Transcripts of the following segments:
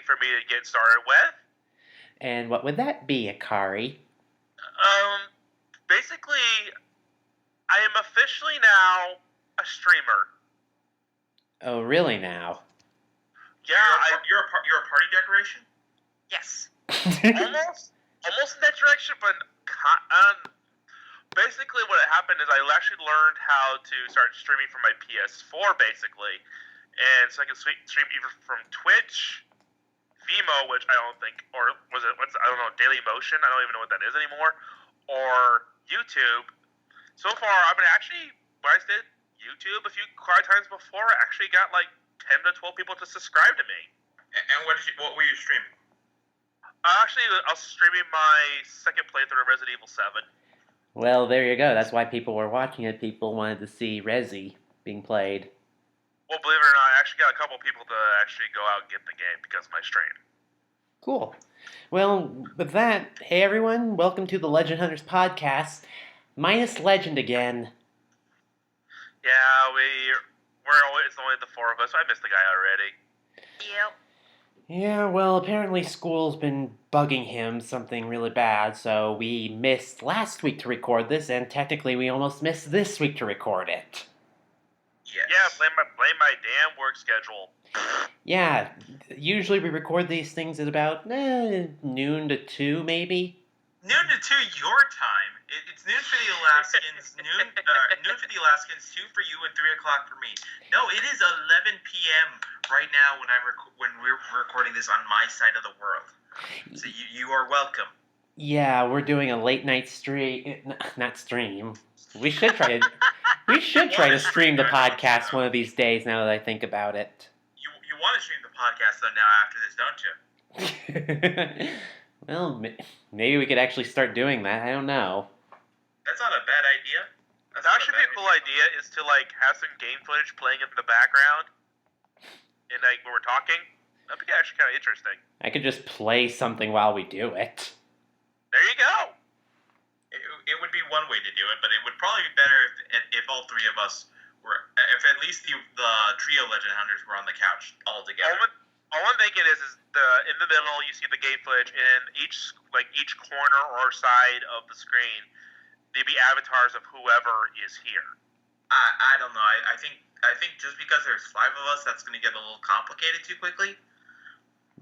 for me to get started with. And what would that be, Akari? Basically, I am officially now a streamer. Oh, really now? Yeah, you're a party decoration? Yes. almost in that direction, but basically what happened is I actually learned how to start streaming from my PS4, basically. And so I can stream either from Twitch, Vimo, which I don't think, or was it, I don't know, Daily Motion, I don't even know what that is anymore, or YouTube. So far, I've been actually, when I did YouTube a few times before, I actually got like 10 to 12 people to subscribe to me. And what were you streaming? Actually, I was streaming my second playthrough of Resident Evil 7. Well, there you go. That's why people were watching it. People wanted to see Resi being played. Well, believe it or not, I actually got a couple people to actually go out and get the game because of my stream. Cool. Well, with that, hey everyone, welcome to the Legend Hunters podcast. Minus Legend again. Yeah, it's only the four of us. I missed the guy already. Yep. Yeah, well, apparently school's been bugging him something really bad, so we missed last week to record this, and technically we almost missed this week to record it. Yes. Yeah, blame my damn work schedule. Yeah, usually we record these things at about noon to 2, maybe. Noon to 2 your time. It's noon for the Alaskans, noon for the Alaskans, 2 for you, and 3 o'clock for me. No, it is 11 p.m. right now when we're recording this on my side of the world. So you are welcome. Yeah, we're doing a late night stream. Not stream. We should try to stream the podcast one of these days. Now that I think about it. You want to stream the podcast though now after this, don't you? Well, maybe we could actually start doing that. I don't know. That's not a bad idea. That actually be a cool idea. Is to like have some game footage playing in the background, and like when we're talking. That'd be actually kind of interesting. I could just play something while we do it. There you go. It would be one way to do it, but it would probably be better if all three of us were, if at least the trio Legend Hunters were on the couch all together. All I'm thinking is in the middle you see the game footage, and each corner or side of the screen, there'd be avatars of whoever is here. I don't know. I think just because there's 5 of us, that's going to get a little complicated too quickly.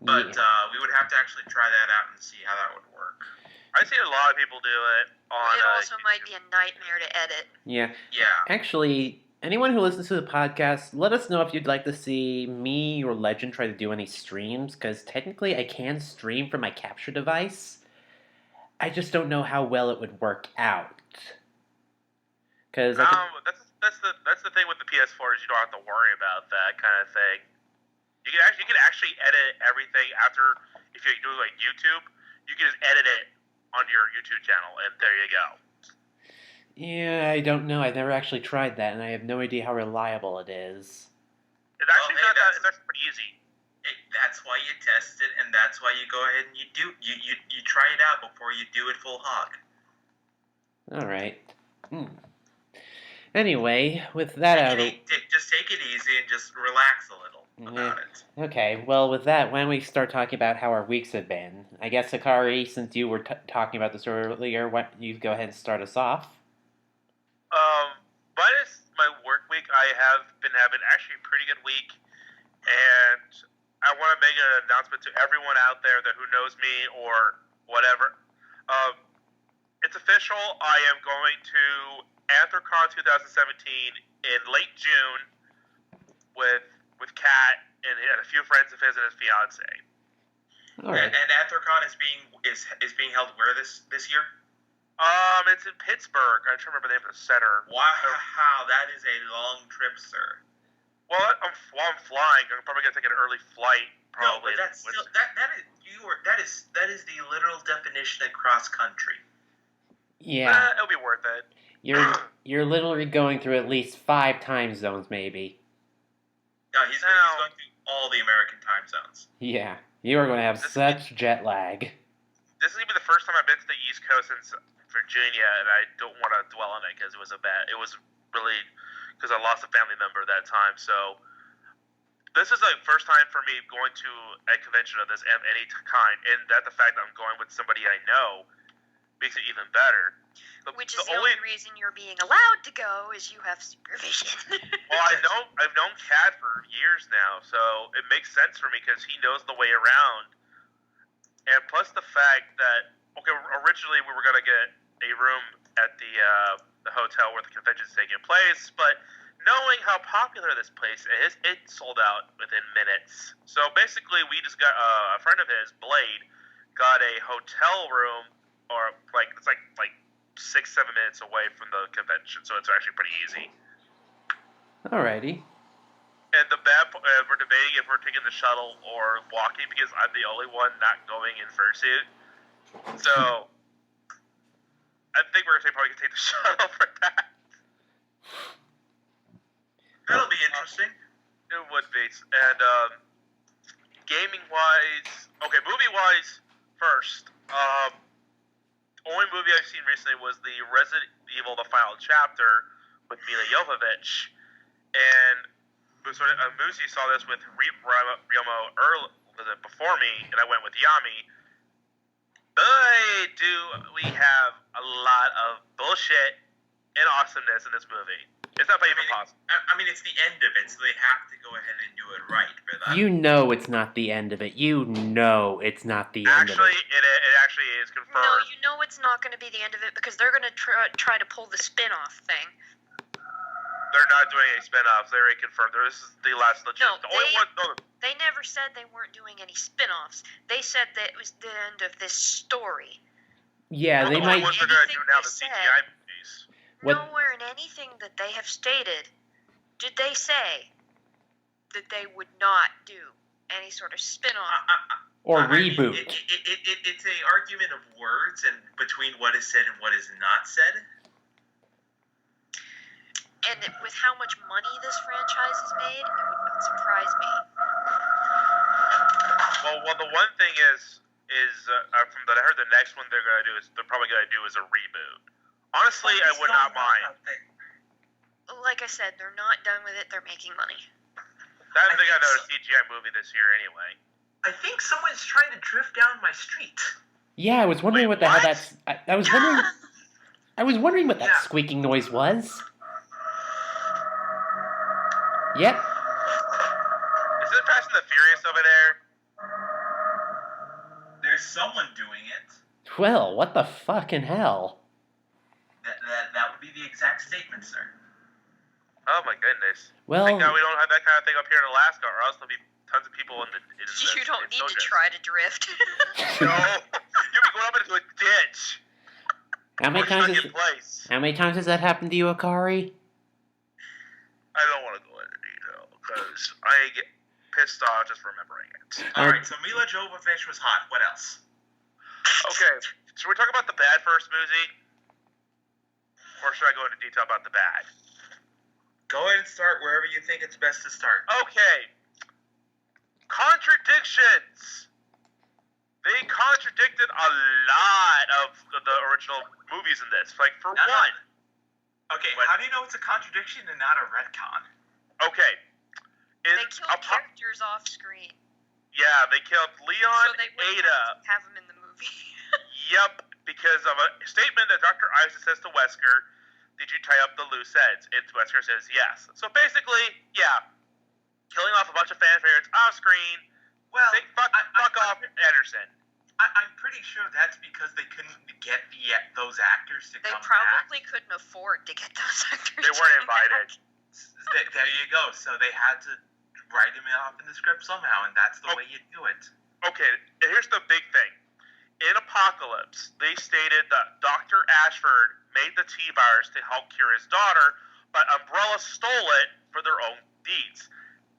But we would have to actually try that out and see how that would work. I've seen a lot of people do it on. It also might be a nightmare to edit. Yeah. Yeah. Actually, anyone who listens to the podcast, let us know if you'd like to see me or Legend try to do any streams, because technically I can stream from my capture device. I just don't know how well it would work out. Because that's the thing with the PS4 is you don't have to worry about that kind of thing. You can actually edit everything after, if you do like YouTube, you can just edit it on your YouTube channel, and there you go. Yeah, I don't know. I've never actually tried that, and I have no idea how reliable it is. It's actually that's pretty easy. That's why you test it, and that's why you go ahead and you try it out before you do it full hog. All right. Anyway, with that out of the... Just take it easy and just relax a little about it. Okay, well, with that, why don't we start talking about how our weeks have been? I guess, Akari, since you were talking about this earlier, why don't you go ahead and start us off? Minus my work week, I have been having actually a pretty good week, and I want to make an announcement to everyone out there who knows me or whatever. It's official. I am going to AnthroCon 2017 in late June with Kat and a few friends of his and his fiance. All right. And AnthroCon is being held where this year? It's in Pittsburgh. I'm trying to remember the name of the center. Wow, that is a long trip, sir. Well, I'm flying. I'm probably gonna take an early flight. Probably. No, but that's still, that is the literal definition of cross country. Yeah. It'll be worth it. You're literally going through at least 5 time zones, maybe. No, he's going through all the American time zones. Yeah, you are going to have such jet lag. This is gonna be the first time I've been to the East Coast since Virginia, and I don't want to dwell on it because it was really because I lost a family member at that time. So this is the first time for me going to a convention of this of any kind, and that the fact that I'm going with somebody I know makes it even better. Which is the only reason you're being allowed to go is you have supervision. Well, I've known Kat for years now, so it makes sense for me because he knows the way around. And plus the fact that, okay, originally we were going to get a room at the hotel where the convention's taking place, but knowing how popular this place is, it sold out within minutes. So basically we just got a friend of his, Blade, got a hotel room, or it's like 6-7 minutes away from the convention, so it's actually pretty easy. Alrighty. And the bad, we're debating if we're taking the shuttle or walking because I'm the only one not going in fursuit. So I think we're probably gonna take the shuttle for that. That'll be interesting. It would be. And gaming wise, okay, movie wise first. Only movie I've seen recently was the Resident Evil: The Final Chapter with Mila Jovovich, and Musi saw this with Ryomo before me, and I went with Yami. Boy, do we have a lot of bullshit and awesomeness in this movie. It's not even possible. I mean, it's the end of it, so they have to go ahead and do it right for that. You know it's not the end of it. You know it's not the end of it. Actually, it actually is confirmed. No, you know it's not going to be the end of it because they're going to try to pull the spin-off thing. They're not doing any spin-offs. They already confirmed. This is the last legit. No, the only one. No, they never said they weren't doing any spin-offs. They said that it was the end of this story. Yeah, they might. The ones they're going to do now, the CGI movies. Nowhere in anything that they have stated did they say that they would not do any sort of spin-off. Or reboot. It's an argument of words and between what is said and what is not said. And with how much money this franchise has made, it would not surprise me. Well, the one thing is from that I heard the next one they're probably going to do is a reboot. Honestly, I would not mind. Like I said, they're not done with it. They're making money. I think I know a CGI movie this year anyway. I think someone's trying to drift down my street. Yeah, I was wondering what the hell that's. I was wondering. I was wondering what that Yeah. squeaking noise was. Yep. Is it Fast and the Furious over there? There's someone doing it. Well, what the fucking hell? That would be the exact statement, sir. Oh my goodness. Well, Thank God we don't have that kind of thing up here in Alaska, or else there'll be tons of people in the. You don't need to try to drift. No, you'll be going up into a ditch. how many Or times? stuck in place. How many times has that happened to you, Akari? I don't want to go into detail because I get pissed off just remembering it. All right, so Mila Jovovich was hot. What else? Okay, should we talk about the bad first, Muzi? Or should I go into detail about the bad? Go ahead and start wherever you think it's best to start. Okay. Contradictions. They contradicted a lot of the original movies in this. Like, for one. Okay, What? how do you know it's a contradiction and not a retcon? Okay. In They killed characters off screen, Yeah, they killed Leon, so they wouldn't Ada. have them in the movie. Yep, because of a statement that Dr. Isaac says to Wesker, did you tie up the loose ends? And Wesker says yes. So basically, yeah, killing off a bunch of fan favorites off screen. Well, Fuck off, Anderson. I'm pretty sure that's because they couldn't get those actors to They come probably couldn't afford to get those actors. They weren't to come invited. back. There you go. So they had to write him off in the script somehow, and that's the way you do it. Okay, and here's the big thing. In Apocalypse, they stated that Dr. Ashford made the T-virus to help cure his daughter, but Umbrella stole it for their own deeds.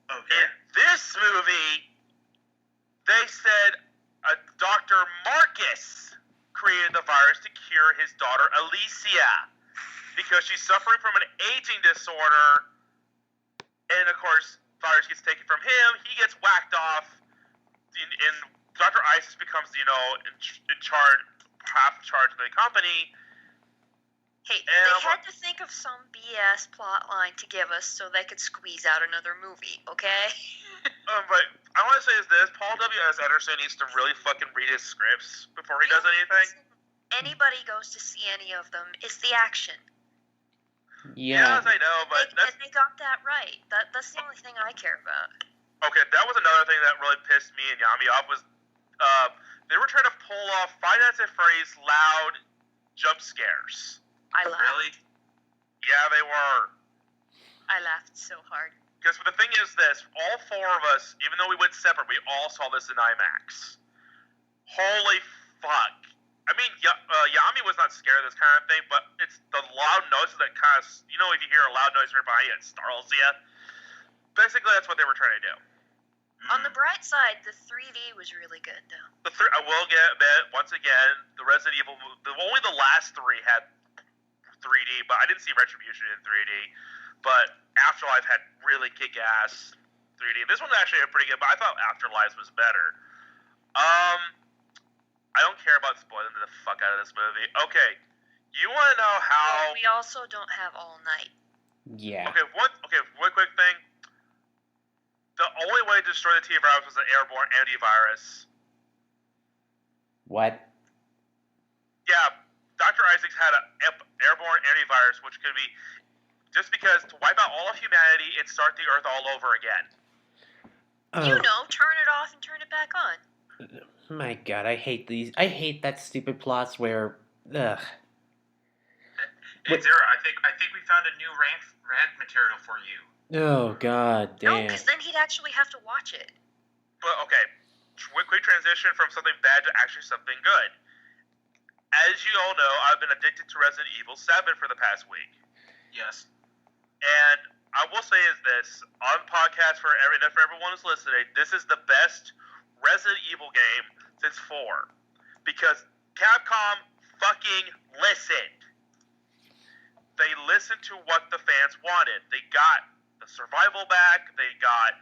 Okay. In this movie, they said Dr. Marcus created the virus to cure his daughter Alicia because she's suffering from an aging disorder, and of course, virus gets taken from him, he gets whacked off, and Dr. Isis becomes, in charge, half in charge of the company. Hey, they had to think of some BS plot line to give us so they could squeeze out another movie, okay? But I want to say is this: Paul W.S. Anderson needs to really fucking read his scripts before he does anything. Anybody goes to see any of them is the action. Yeah. Yes, I know, but And they got that right. That's the only thing I care about. okay. That was another thing that really pissed me and Yami off was they were trying to pull off Five Nights at Freddy's loud jump scares. I laughed. Really? Yeah, they were. I laughed so hard. Because the thing is this, all four of us, even though we went separate, we all saw this in IMAX. Holy fuck. I mean, Yami was not scared of this kind of thing, but it's the loud noises that kind of, if you hear a loud noise right behind you, it startles you. Basically, that's what they were trying to do. On the bright side, the 3D was really good, though. I will admit, once again, the Resident Evil, only the last three had 3D, but I didn't see Retribution in 3D. But Afterlife had really kick-ass 3D. This one actually had pretty good, but I thought Afterlife was better. I don't care about spoiling the fuck out of this movie. Okay, you want to know how... We also don't have all night. Yeah. Okay, one quick thing. The only way to destroy the T-virus was an airborne antivirus. What? Yeah, Dr. Isaacs had an airborne antivirus, which could be just because to wipe out all of humanity and start the Earth all over again. You know, turn it off and turn it back on. My God, I hate these. I hate that stupid plots where, ugh. Hey, Zara, I think we found a new rant material for you. Oh God, No, damn. because then he'd actually have to watch it. But okay, quick transition from something bad to actually something good. As you all know, I've been addicted to Resident Evil 7 for the past week. Yes. And I will say is this, on podcast for everyone who's listening, this is the best Resident Evil game since 4. Because Capcom fucking listened. They listened to what the fans wanted. They got the survival back, they got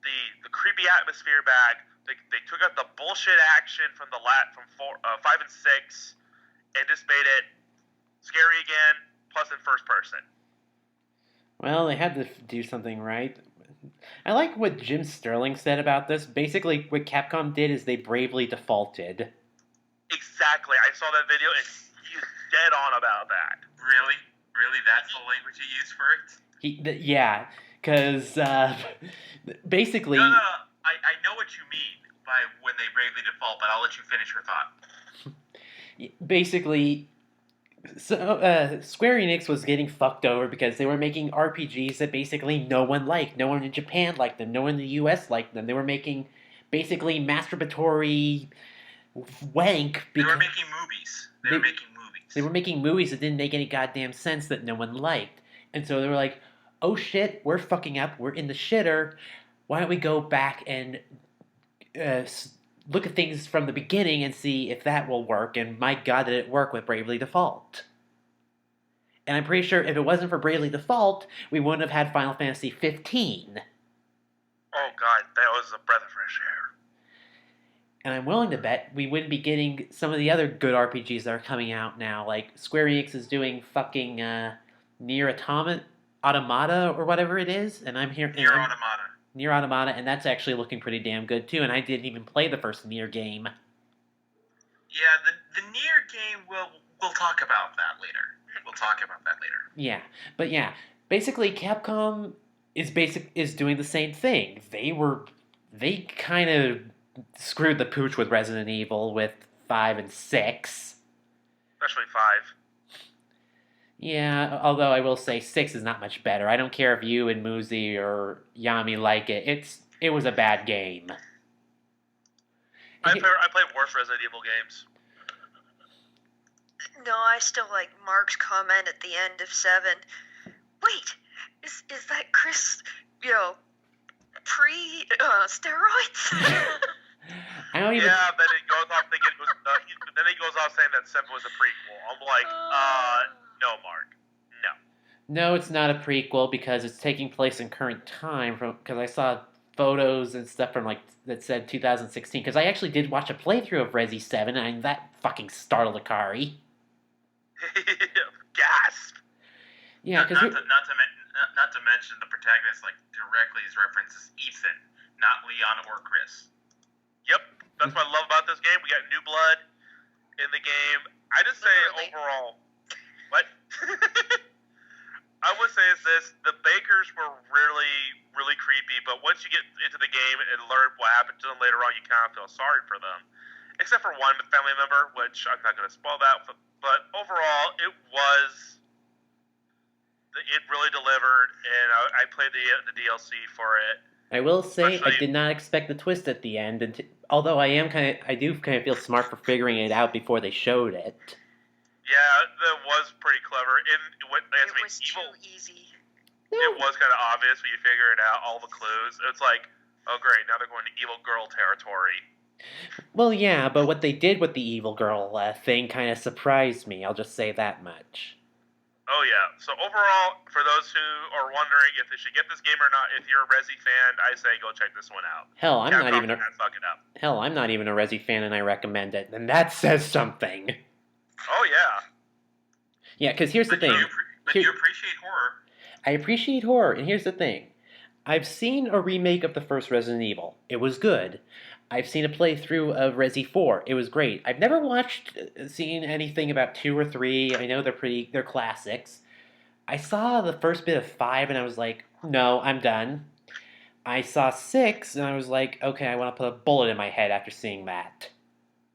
the creepy atmosphere back, they took out the bullshit action from 5 and 6, and just made it scary again, plus in first person. Well, they had to do something right. I like what Jim Sterling said about this. Basically, what Capcom did is they bravely defaulted. Exactly. I saw that video and he's dead on about that. Really? Really? That's the language he used for it? Yeah, because basically... No. I know what you mean by when they bravely default, but I'll let you finish your thought. Basically, Square Enix was getting fucked over because they were making RPGs that basically no one liked. No one in Japan liked them. No one in the US liked them. They were making basically masturbatory wank. They were making movies. They were making movies that didn't make any goddamn sense that no one liked. And so they were like, oh shit, we're fucking up. We're in the shitter. Why don't we go back and look at things from the beginning and see if that will work, and my God, did it work with Bravely Default. And I'm pretty sure if it wasn't for Bravely Default, we wouldn't have had Final Fantasy 15. Oh God, that was a breath of fresh air. And I'm willing to bet we wouldn't be getting some of the other good RPGs that are coming out now, like Square Enix is doing fucking Nier Automata or whatever it is, and I'm here... Nier Automata. Nier Automata, and that's actually looking pretty damn good too, and I didn't even play the first Nier game. Yeah, the Nier game, we'll talk about that later. Yeah, but yeah, basically Capcom is doing the same thing. They kind of screwed the pooch with Resident Evil with 5 and 6. Especially 5. Yeah, although I will say 6 is not much better. I don't care if you and Muzi or Yami like it. It was a bad game. I played worse Resident Evil games. No, I still like Mark's comment at the end of 7. Wait, is that Chris, steroids? I don't even... Yeah, then he goes off thinking it was. Then he goes off saying that 7 was a prequel. I'm like, no, Mark, no. No, it's not a prequel because it's taking place in current time. Because I saw photos and stuff from that said 2016. Because I actually did watch a playthrough of Resi 7, and that fucking startled Akari. Gasp. Yeah, because not to mention the protagonist directly is references Ethan, not Leon or Chris. Yep, that's what I love about this game. We got new blood in the game. I just say Literally. overall, what? I would say is this: the Bakers were really, really creepy, but once you get into the game and learn what happened to them later on, you kind of feel sorry for them. Except for one family member, which I'm not going to spoil that. But overall, it really delivered, and I played the DLC for it. I will say I Especially- did not expect the twist at the end, and although I do kind of feel smart for figuring it out before they showed it. Yeah, that was pretty clever. It was evil. too easy. It was kind of obvious when you figure it out, all the clues. It's like, oh great, now they're going to evil girl territory. Well, yeah, but what they did with the evil girl thing kind of surprised me. I'll just say that much. Oh yeah. So overall, for those who are wondering if they should get this game or not, if you're a Resi fan, I say go check this one out. Hell, I'm not even a Resi Resi fan, and I recommend it, and that says something. Oh yeah. Yeah, because here's the thing. You appreciate horror. I appreciate horror, and here's the thing. I've seen a remake of the first Resident Evil. It was good. I've seen a playthrough of Resi 4. It was great. I've never seen anything about 2 or 3. I know they're classics. I saw the first bit of 5, and I was like, no, I'm done. I saw 6, and I was like, okay, I want to put a bullet in my head after seeing that.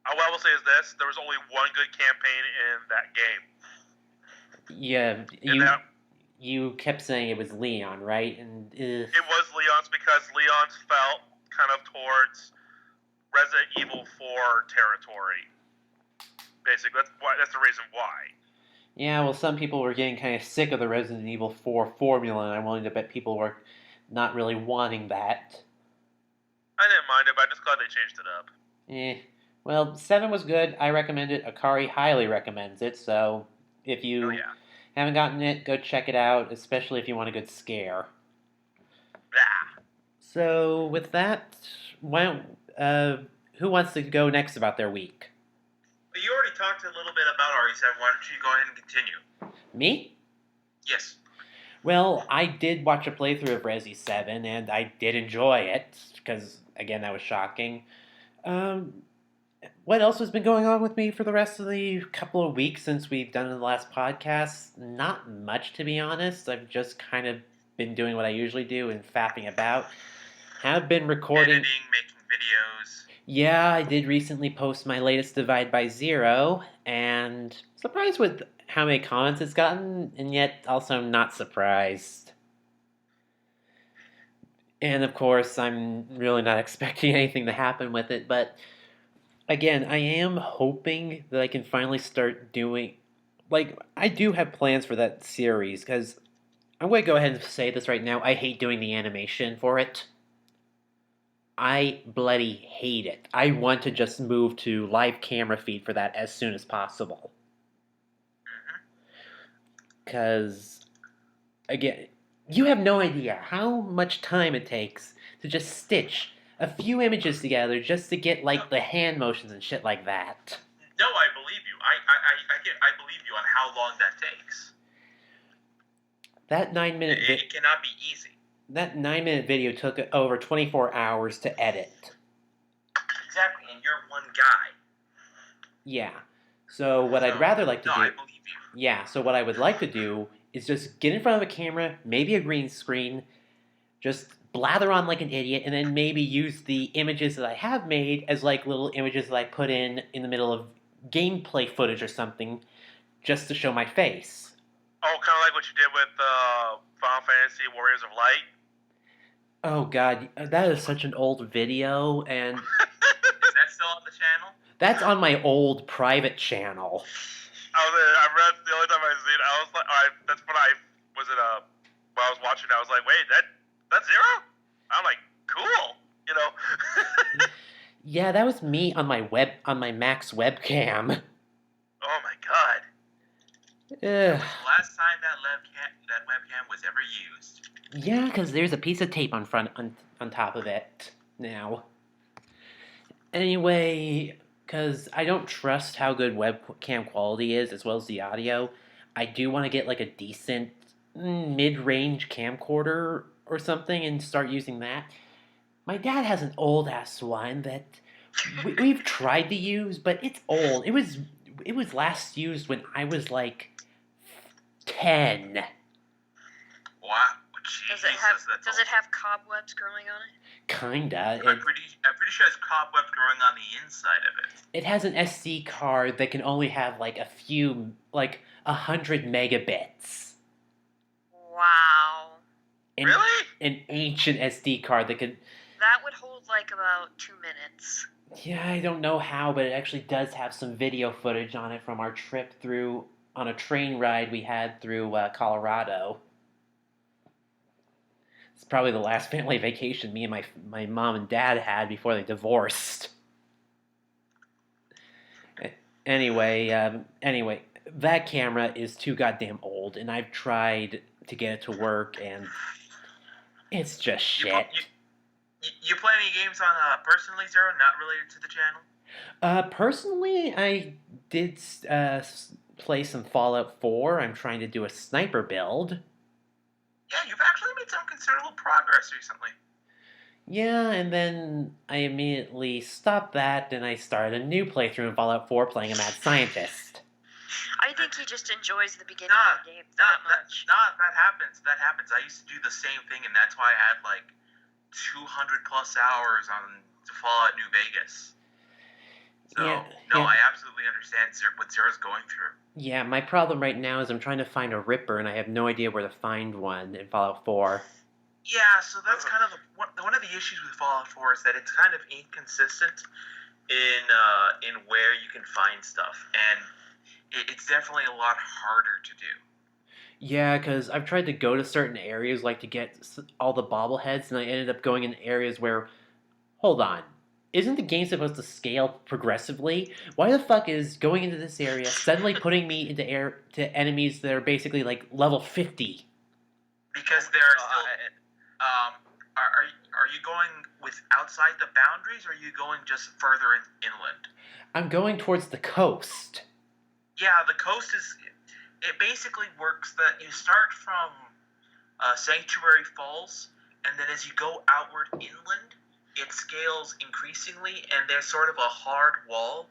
What I will say is this: there was only one good campaign in that game. Yeah, you kept saying it was Leon, right? And it was Leon's because Leon's felt kind of towards Resident Evil 4 territory. Basically, that's the reason why. Yeah, well, some people were getting kind of sick of the Resident Evil 4 formula, and I'm willing to bet people were not really wanting that. I didn't mind it, but I'm just glad they changed it up. Well, 7 was good. I recommend it. Akari highly recommends it, so if you haven't gotten it, go check it out, especially if you want a good scare. Yeah. So, with that, who wants to go next about their week? But you already talked a little bit about RE7. Why don't you go ahead and continue? Me? Yes. Well, I did watch a playthrough of Resi 7, and I did enjoy it, because, again, that was shocking. What else has been going on with me for the rest of the couple of weeks since we've done the last podcast? Not much, to be honest. I've just kind of been doing what I usually do and fapping about. Have been recording... Editing, making videos. Yeah, I did recently post my latest Divide by Zero, and surprised with how many comments it's gotten, and yet also not surprised. And of course, I'm really not expecting anything to happen with it, but again, I am hoping that I can finally start doing... I do have plans for that series, because I'm going to go ahead and say this right now, I hate doing the animation for it. I bloody hate it. I want to just move to live camera feed for that as soon as possible. Because, again, you have no idea how much time it takes to just stitch a few images together just to get, the hand motions and shit like that. No, I believe you. I believe you on how long that takes. That 9-minute It cannot be easy. That 9-minute video took over 24 hours to edit. Exactly, and you're one guy. Yeah. So what I'd rather like to do... I believe you. Yeah, so what I would like to do is just get in front of a camera, maybe a green screen, just blather on like an idiot, and then maybe use the images that I have made as little images that I put in the middle of gameplay footage or something, just to show my face. Oh, kind of like what you did with Final Fantasy Warriors of Light? Oh god, that is such an old video, and... Is that still on the channel? That's on my old private channel. I read the only time I seen it, I was like, that's when when I was watching it, I was like, wait, that's Zero? I'm like, cool, you know? Yeah, that was me on my Mac's webcam. Oh my god. Ugh. The last time that webcam was ever used. Yeah, because there's a piece of tape on top of it now. Anyway, because I don't trust how good webcam quality is, as well as the audio, I do want to get a decent mid-range camcorder or something and start using that. My dad has an old ass one that we've tried to use, but it's old. It was last used when I was like 10. Wow. Does it have cobwebs growing on it? Kinda. I'm pretty sure it's cobwebs growing on the inside of it. It has an SD card that can only have like 100 megabits. Wow. Really? An ancient SD card that could. That would hold like about 2 minutes. Yeah, I don't know how, but it actually does have some video footage on it from our trip on a train ride we had through Colorado. It's probably the last family vacation me and my mom and dad had before they divorced. Anyway, that camera is too goddamn old, and I've tried to get it to work, and it's just shit. You play any games on Personally Zero, not related to the channel? Personally, I did play some Fallout 4. I'm trying to do a sniper build. Yeah, you've actually made some considerable progress recently. Yeah, and then I immediately stopped that, and I started a new playthrough in Fallout 4 playing a mad scientist. I think he just enjoys the beginning of the game that much. That happens. That happens. I used to do the same thing, and that's why I had like 200 plus hours on Fallout New Vegas. So, I absolutely understand what Zero's going through. Yeah, my problem right now is I'm trying to find a Ripper, and I have no idea where to find one in Fallout 4. Yeah, so that's kind of one of the issues with Fallout 4 is that it's kind of inconsistent in where you can find stuff, and it's definitely a lot harder to do. Yeah, because I've tried to go to certain areas, like to get all the bobbleheads, and I ended up going in areas where, hold on, isn't the game supposed to scale progressively? Why the fuck is going into this area suddenly putting me into to enemies that are basically like level 50? Because there are still... Are you going with outside the boundaries, or are you going just further inland? I'm going towards the coast. Yeah, the coast is... It basically works that you start from Sanctuary Falls, and then as you go outward inland, it scales increasingly, and there's sort of a hard wall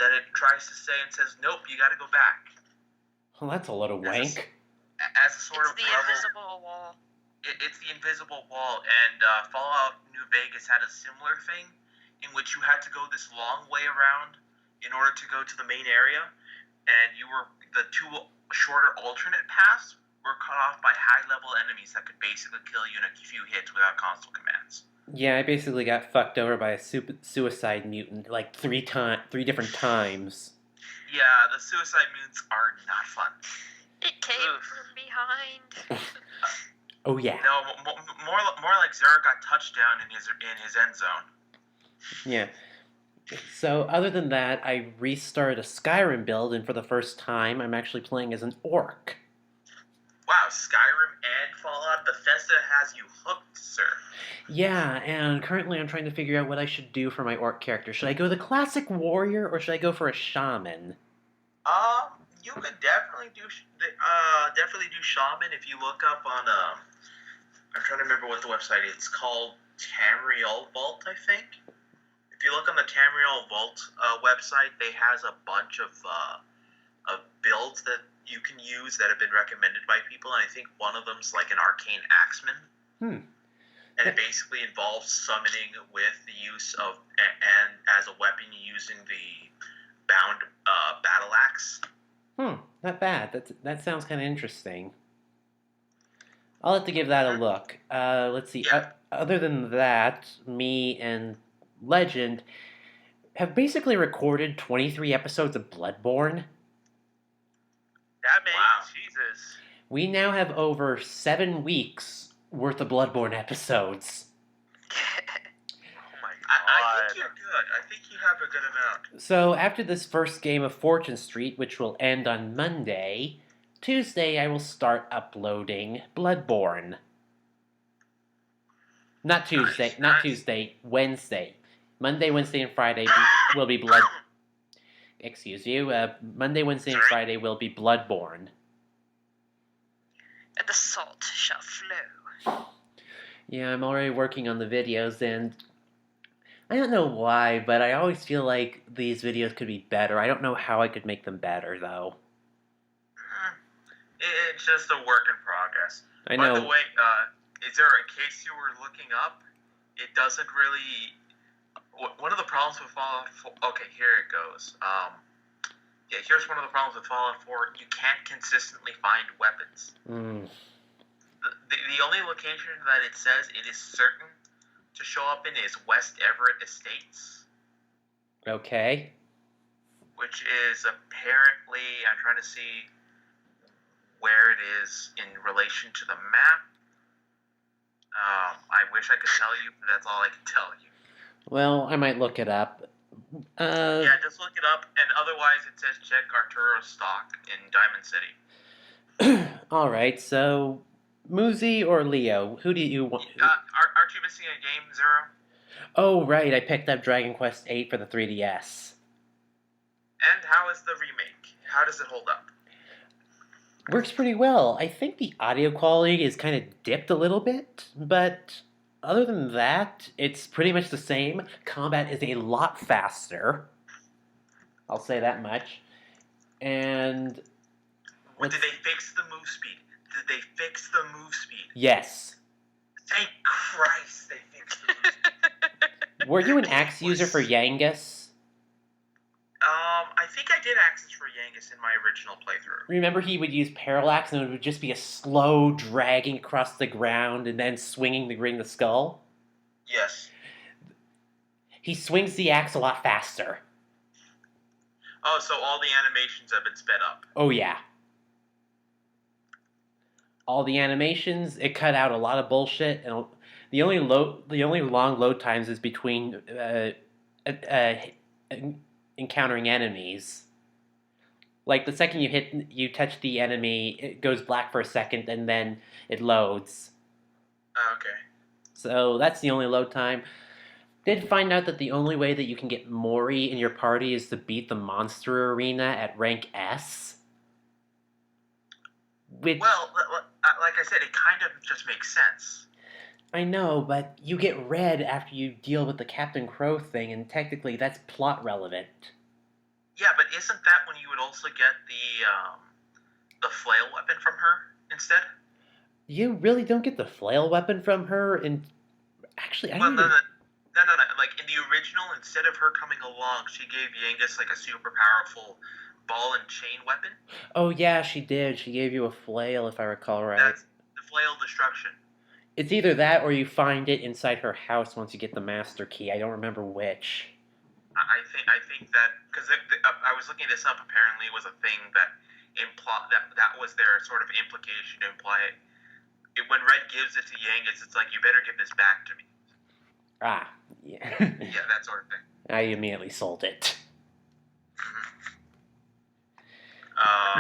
that it tries to say and says, nope, you gotta go back. Well, that's a lot of wank. As a sort of the level, invisible wall. It's the invisible wall, and Fallout New Vegas had a similar thing, in which you had to go this long way around in order to go to the main area, and the two shorter alternate paths were cut off by high-level enemies that could basically kill you in a few hits without console commands. Yeah, I basically got fucked over by a suicide mutant like three different times. Yeah, the suicide mutants are not fun. It came from behind. Oh yeah. No, more like Zero got touchdown in his end zone. Yeah. So other than that, I restarted a Skyrim build, and for the first time, I'm actually playing as an orc. Wow, Skyrim and Fallout, Bethesda has you hooked, sir. Yeah, and currently I'm trying to figure out what I should do for my orc character. Should I go the classic warrior, or should I go for a shaman? You could definitely do shaman if you look up on I'm trying to remember what the website is. It's called Tamriel Vault, I think. If you look on the Tamriel Vault website, they has a bunch of builds that you can use that have been recommended by people, and I think one of them's like an arcane axeman. And it basically involves summoning with the use of and as a weapon using the bound battle axe. Not bad. That sounds kind of interesting. I'll have to give that a look. Let's see. Yeah. Other than that, me and Legend have basically recorded 23 episodes of Bloodborne. That many? Wow. Jesus. We now have over 7 weeks worth of Bloodborne episodes. Oh my god. I think you're good. I think you have a good amount. So after this first game of Fortune Street, which will end on Monday, Tuesday I will start uploading Bloodborne. Not Tuesday, Wednesday. Monday, Wednesday, and Friday will be Blood... Excuse you. Monday, Wednesday, and Friday will be Bloodborne. And the salt shall flow. Yeah, I'm already working on the videos, and I don't know why, but I always feel like these videos could be better. I don't know how I could make them better, though. It's just a work in progress. I By the know. way, is there a case you were looking up? It doesn't really. One of the problems with Fallout 4. Okay, here it goes. Yeah, here's one of the problems with Fallout 4. You can't consistently find weapons. The only location that it says it is certain to show up in is West Everett Estates. Okay. Which is apparently, I'm trying to see where it is in relation to the map. I wish I could tell you, but that's all I can tell you. Well, I might look it up. Yeah, just look it up, and otherwise it says check Arturo's stock in Diamond City. Alright, so Muzi or Leo? Who do you want? Aren't you missing a game, Zero? Oh, right, I picked up Dragon Quest VIII for the 3DS. And how is the remake? How does it hold up? Works pretty well. I think the audio quality is kind of dipped a little bit, but other than that, it's pretty much the same. Combat is a lot faster. I'll say that much. And Did they fix the move speed? Did they fix the move speed? yes. Thank Christ they fixed the move speed. Were you an axe user for Yangus? I think I did access for Yangus in my original playthrough. Remember he would use parallax and it would just be a slow dragging across the ground and then swinging the ring the skull? Yes. He swings the axe a lot faster. Oh, so all the animations have been sped up. Oh yeah. All the animations, it cut out a lot of bullshit, and the only long load times is between encountering enemies. Like the second you touch the enemy, it goes black for a second and then it loads. Okay. So that's the only load time. Did find out that the only way that you can get Mori in your party is to beat the monster arena at rank S. Which, Well, like I said, it kind of just makes sense. I know, but you get red after you deal with the Captain Crow thing, and technically that's plot relevant. Yeah, but isn't that when you would also get the flail weapon from her instead? You really don't get the flail weapon from her, and actually, I Well, don't no. even... Like in the original, instead of her coming along, she gave Yangus like a super powerful ball and chain weapon. Oh yeah, she did. She gave you a flail, if I recall right. That's the flail destruction. It's either that or you find it inside her house once you get the master key. I don't remember which. I think that because I was looking this up. Apparently, it was a thing that that was their sort of implication to imply it. When Red gives it to Yangus, it's like, you better give this back to me. Ah, yeah. Yeah, that sort of thing. I immediately sold it.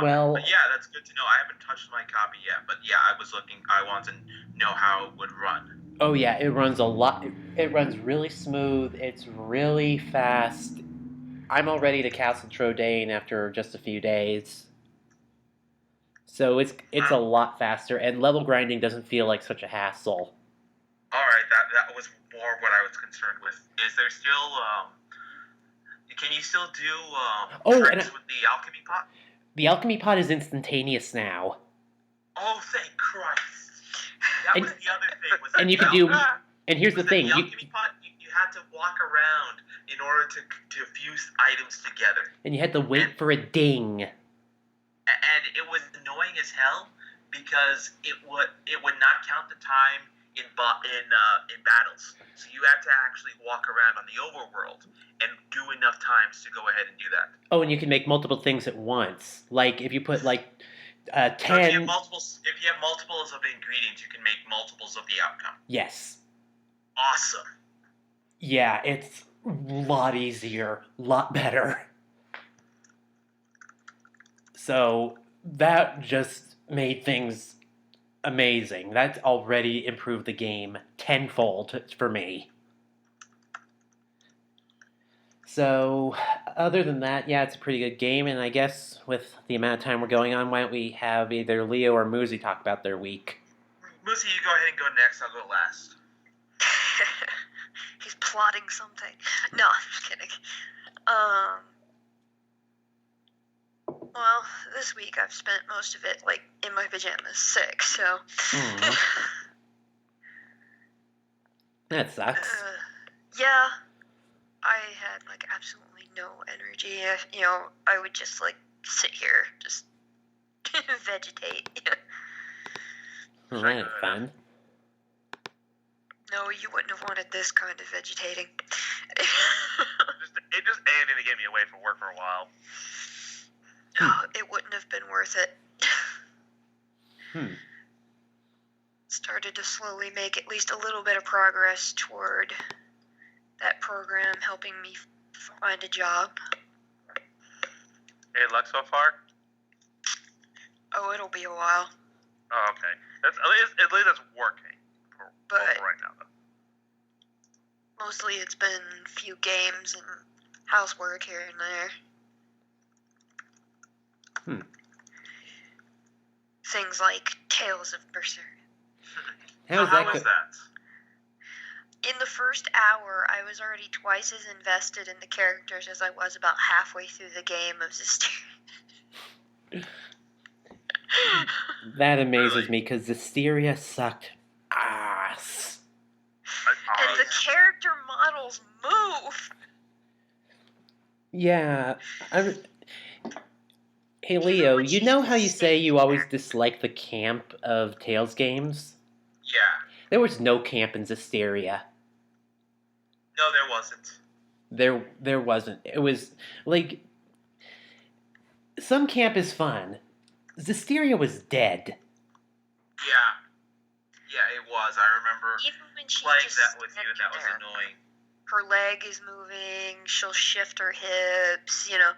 Well, but yeah, that's good to know. I haven't touched my copy yet, but yeah, I was looking. I want to know how it would run. Oh yeah, it runs a lot. It runs really smooth. It's really fast. I'm all ready to Castle Trodain after just a few days. So it's a lot faster, and level grinding doesn't feel like such a hassle. All right, that was more what I was concerned with. Is there still can you still do tricks with the alchemy pot? The alchemy pot is instantaneous now. Oh, thank Christ! That was the other thing. Was and you can do. And here's the thing: the alchemy pot, you had to walk around in order to fuse items together. And you had to wait for a ding. And it was annoying as hell because it would not count the time in battles. So you had to actually walk around on the overworld and do enough times to go ahead and do that. Oh, and you can make multiple things at once. Like if you put like 10. So if you have multiples of ingredients, you can make multiples of the outcome. Yes. Awesome. Yeah, it's a lot easier, a lot better. So that just made things amazing. That's already improved the game tenfold for me. So, other than that, yeah, it's a pretty good game, and I guess with the amount of time we're going on, why don't we have either Leo or Muzi talk about their week? Muzi, you go ahead and go next, I'll go last. plotting something. No, I'm just kidding. Well, this week I've spent most of it, like, in my pajamas, sick, so... Aw. That sucks. Yeah, I had, like, absolutely no energy. You know, I would just, like, sit here, just vegetate. Well, that ain't fun. No, you wouldn't have wanted this kind of vegetating. It just anything to get me away from work for a while. Oh, it wouldn't have been worth it. Started to slowly make at least a little bit of progress toward that program helping me find a job. Any luck so far? Oh, it'll be a while. Oh, okay. That's at least it's working for right now, though. Mostly it's been a few games and housework here and there. Things like Tales of Berseria. How How is was that? that? In the first hour, I was already twice as invested in the characters as I was about halfway through the game of Zisteria. That amazes Really? me because Zisteria sucked ass. And the character models move! Yeah. Hey Leo, you know how you say you always dislike the camp of Tales games? Yeah. There was no camp in Zisteria. No, there wasn't. There wasn't. It was like some camp is fun. Zisteria was dead. Yeah. Yeah, it was. I remember Even when she's playing just that with you, and standing that was there. annoying. Her leg is moving, she'll shift her hips, you know.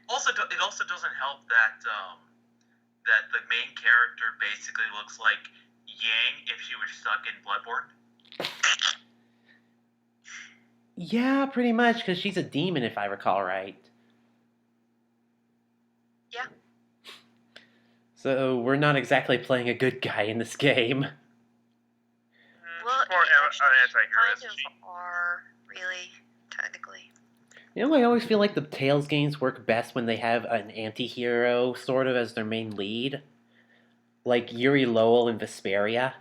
Also, it also doesn't help that that the main character basically looks like Yang if she was stuck in Bloodborne. Yeah, pretty much, because she's a demon, if I recall right. Yeah. So we're not exactly playing a good guy in this game. Well, Or you actually an anti-hero, kind isn't she? of are, really, technically. You know, I always feel like the Tales games work best when they have an anti-hero sort of as their main lead. Like Yuri Lowell in Vesperia.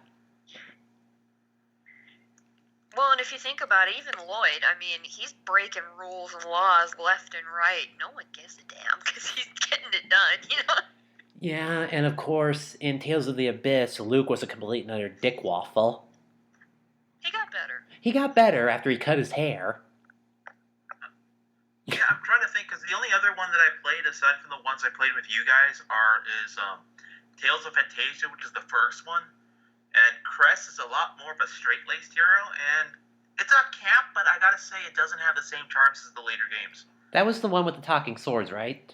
Well, and if you think about it, even Lloyd, I mean, he's breaking rules and laws left and right. No one gives a damn because he's getting it done, you know? Yeah, and of course, in Tales of the Abyss, Luke was a complete and utter dick waffle. He got better. He got better after he cut his hair. Yeah, I'm trying to think because the only other one that I played aside from the ones I played with you guys is Tales of Fantasia, which is the first one. And Cress is a lot more of a straight-laced hero, and it's a camp, but I gotta say it doesn't have the same charms as the later games. That was the one with the talking swords, right?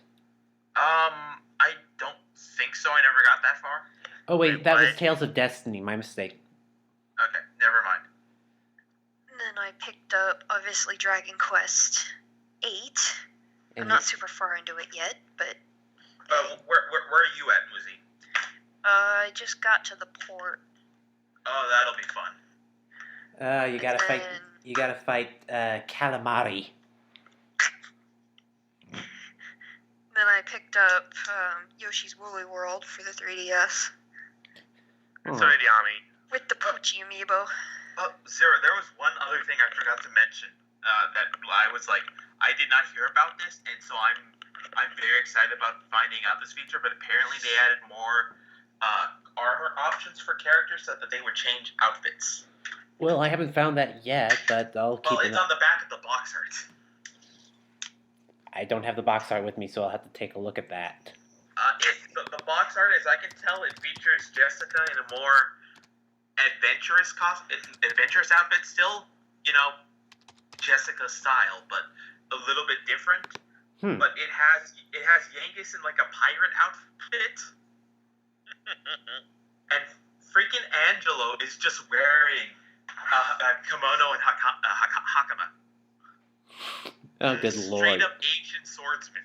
I don't think so. I never got that far. Oh wait, Wait, that was what? Tales of Destiny, my mistake. Okay, never mind. And then I picked up, obviously, Dragon Quest 8. I'm And not super far into it yet, but Where are you at, Muzi? I just got to the port. Oh, that'll be fun. you gotta fight. You gotta fight Calamari. Then I picked up Yoshi's Woolly World for the 3DS Oh. So did Yami. with the Poochie amiibo. Oh, Zero, there was one other thing I forgot to mention. That I was like, I did not hear about this, and so I'm very excited about finding out this feature. But apparently, they added more armor options for characters so that they would change outfits. Well, I haven't found that yet, but I'll keep Well, it. it's on the back of the box art. I don't have the box art with me, so I'll have to take a look at that. The box art, as I can tell, it features Jessica in a more adventurous outfit. Still, Jessica style, but a little bit different. But it has Yankees in like a pirate outfit, and freaking Angelo is just wearing a kimono and hakama. Oh, good Straight lord! up Asian swordsman.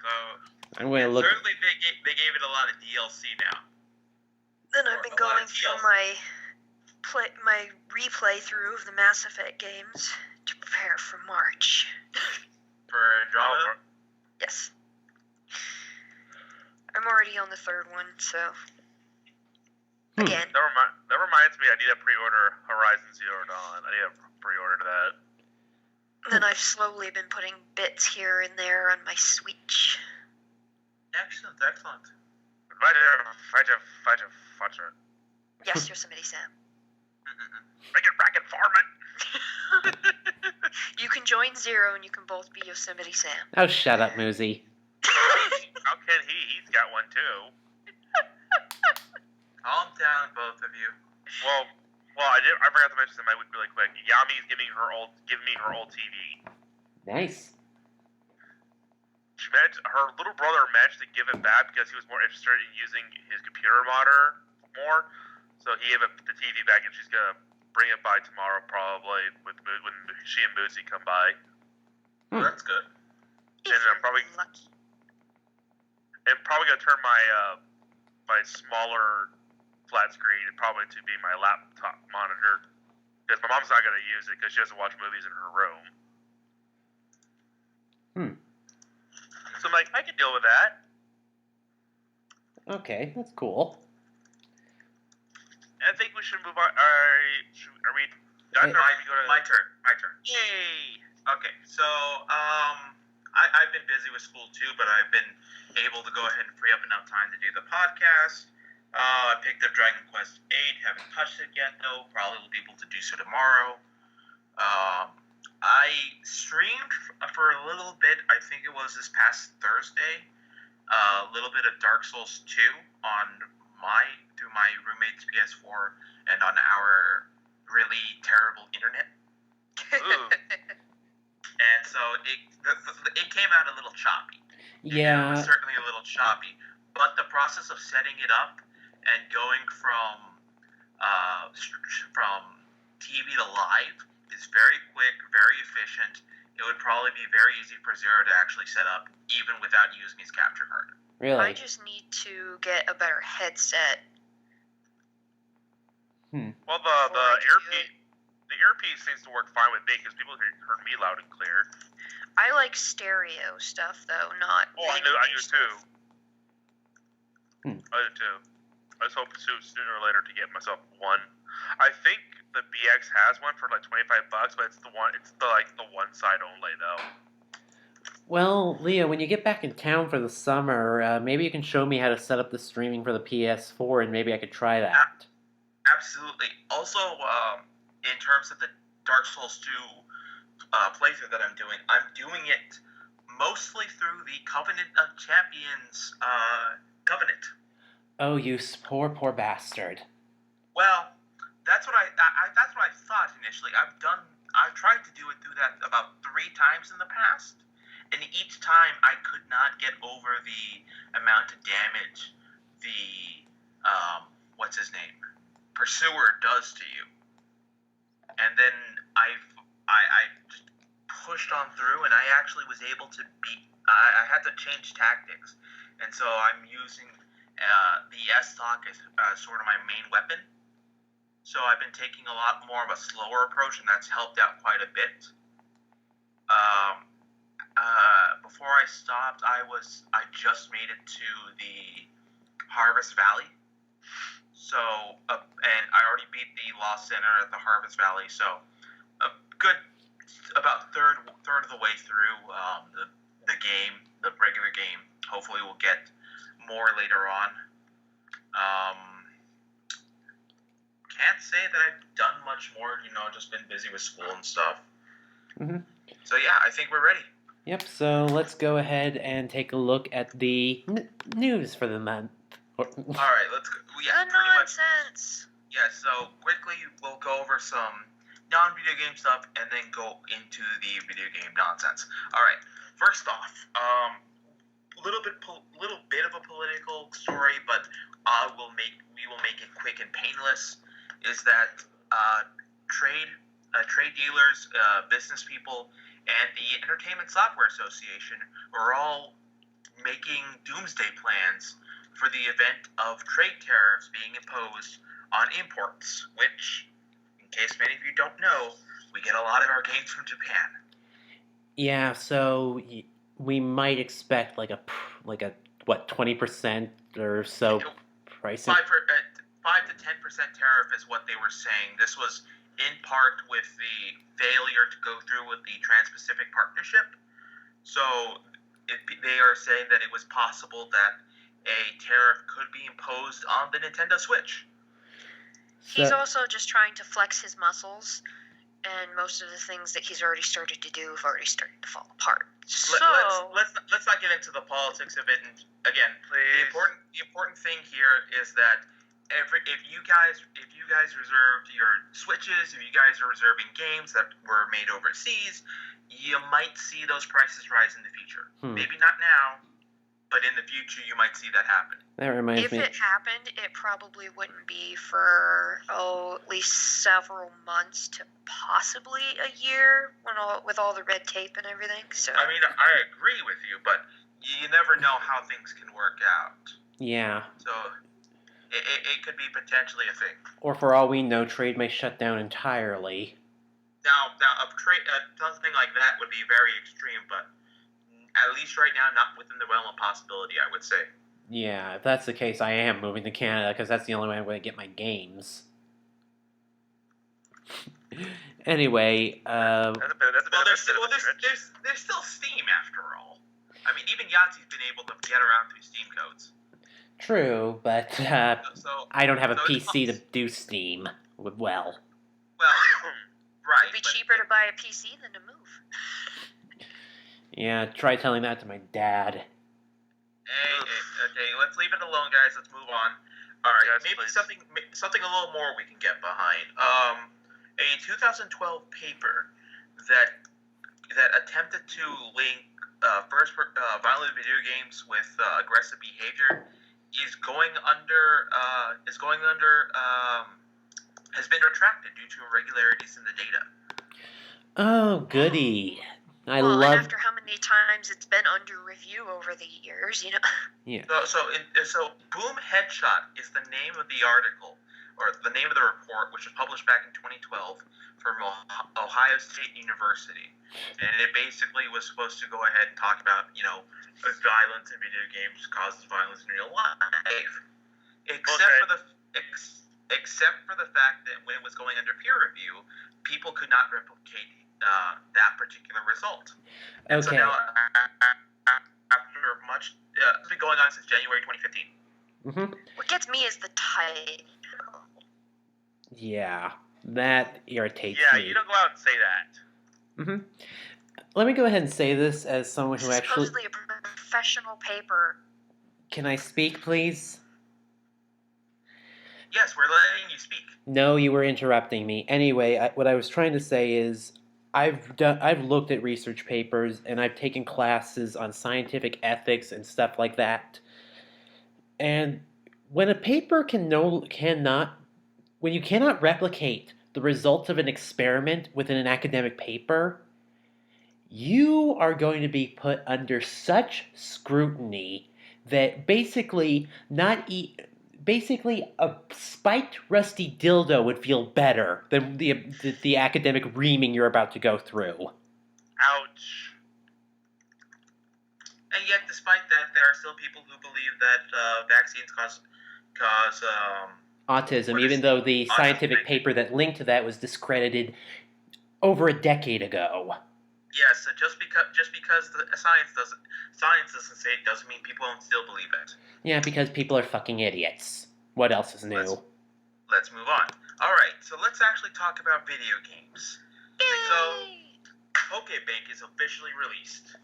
So I'm going to look. certainly they gave it a lot of DLC now. Then I've been A lot going of through TLC. my replay through of the Mass Effect games to prepare for March. For Andromeda? Yes. I'm already on the third one, so again. That reminds me, I need to pre-order Horizon Zero Dawn. I need to pre-order that. Then I've slowly been putting bits here and there on my Switch. Excellent. Fudger. Yes, Yosemite Sam. Make it racket farming. You can join Zero and you can both be Yosemite Sam. Oh, shut up, Moosey. How can he? He's got one too. Calm down, both of you. Well, I forgot to mention in my week really quick. Yami's giving me her old TV. Nice. Her little brother managed to give it back because he was more interested in using his computer monitor more. So he gave the TV back, and she's gonna bring it by tomorrow probably when she and Bootsy come by. Well, that's good. And I'm probably lucky. And probably gonna turn my smaller flat screen probably to be my laptop monitor because my mom's not gonna use it because she doesn't watch movies in her room. So I'm like, I can deal with that. Okay, that's cool. I think we should move on. Are we done? My turn. Yay! Okay, so I've been busy with school too, but I've been able to go ahead and free up enough time to do the podcast. I picked up Dragon Quest VIII. Haven't touched it yet though. Probably will be able to do so tomorrow. I streamed for a little bit. I think it was this past Thursday. A little bit of Dark Souls 2 through my roommate's PS4 and on our really terrible internet. And so it came out a little choppy. Yeah. It was certainly a little choppy. But the process of setting it up and going from TV to live is very quick, very efficient. It would probably be very easy for Zero to actually set up, even without using his capture card. Really? I just need to get a better headset. Well, the earpiece seems to work fine with me because people heard me loud and clear. I like stereo stuff though, not. Oh, I do too. I do too. I just hope sooner or later to get myself one. I think the BX has one for like $25, but it's the one side only though. Well, Leo, when you get back in town for the summer, maybe you can show me how to set up the streaming for the PS4, and maybe I could try that. Absolutely. Also, in terms of the Dark Souls 2 playthrough that I'm doing it mostly through the Covenant of Champions Covenant. Oh, you poor bastard. Well, that's what I thought initially. I've tried to do it through that about 3 times in the past, and each time I could not get over the amount of damage the what's his name, Pursuer does to you. And then I just pushed on through, and I actually was able to beat. I had to change tactics, and so I'm using the S-Stock as sort of my main weapon. So I've been taking a lot more of a slower approach, and that's helped out quite a bit. Before I stopped, I just made it to the Harvest Valley. So, and I already beat the Lost Center at the Harvest Valley. So, a good about third of the way through the game, the regular game. Hopefully, we'll get more later on. Can't say that I've done much more. Just been busy with school and stuff. Mm-hmm. So yeah, I think we're ready. Yep, so let's go ahead and take a look at the news for the month. All right, let's go. Yeah, The pretty much. nonsense. Yeah, so quickly we'll go over some non-video game stuff and then go into the video game nonsense. All right, first off, little bit of a political story, but we will make it quick and painless. Is that trade dealers, business people, and the Entertainment Software Association are all making doomsday plans for the event of trade tariffs being imposed on imports, which case many of you don't know, we get a lot of our games from Japan. Yeah, so we might expect like a 20% or so price. 5 to 10% tariff is what they were saying. This was in part with the failure to go through with the Trans-Pacific Partnership. So they are saying that it was possible that a tariff could be imposed on the Nintendo Switch. He's also just trying to flex his muscles, and most of the things that he's already started to do have already started to fall apart. So let's not get into the politics of it. And again, Please. the important thing here is that if you guys reserved your Switches, if you guys are reserving games that were made overseas, you might see those prices rise in the future. Maybe not now, but in the future you might see that happen. That reminds me. If it happened, it probably wouldn't be for at least several months to possibly a year, with all the red tape and everything. So I mean, I agree with you, but you never know how things can work out. Yeah. So it could be potentially a thing. Or for all we know, trade may shut down entirely. Now something like that would be very extreme, but at least right now, not within the realm of possibility, I would say. Yeah, if that's the case, I am moving to Canada because that's the only way I'm going to get my games. Anyway, there's still Steam after all. I mean, even Yahtzee's been able to get around through Steam codes. True, but I don't have a PC to do Steam well. Well, it'd right. be cheaper to buy a PC than to move. Yeah, try telling that to my dad. Okay, let's leave it alone, guys. Let's move on. All right, Yes, maybe please. something a little more we can get behind. A 2012 paper that attempted to link violent video games with aggressive behavior has been retracted due to irregularities in the data. Oh, goody. I And love... after how many times it's been under review over the years, Yeah. So Boom Headshot is the name of the article, or the name of the report, which was published back in 2012 from Ohio State University. And it basically was supposed to go ahead and talk about, violence in video games causes violence in real life. Except for the fact that when it was going under peer review, people could not replicate that particular result. And so Okay. now, after much, it's been going on since January 2015. Mm-hmm. what gets me is the title. Yeah, that irritates Yeah, me. you don't go out and say that. Mm-hmm. Let me go ahead and say this as someone This who is actually... supposedly a professional paper. Can I speak, please? Yes, we're letting you speak. No, you were interrupting me. Anyway, what I was trying to say is I've looked at research papers and I've taken classes on scientific ethics and stuff like that. And when a paper when you cannot replicate the results of an experiment within an academic paper, you are going to be put under such scrutiny that basically a spiked rusty dildo would feel better than the academic reaming you're about to go through. Ouch. And yet, despite that, there are still people who believe that vaccines cause Autism, What even is though the autism? scientific paper that linked to that was discredited over a decade ago. yes. So just because the science doesn't say it doesn't mean people don't still believe it. Yeah, because people are fucking idiots. What else is new? Let's move on. All right, so let's actually talk about video games. So, Pokebank is officially released.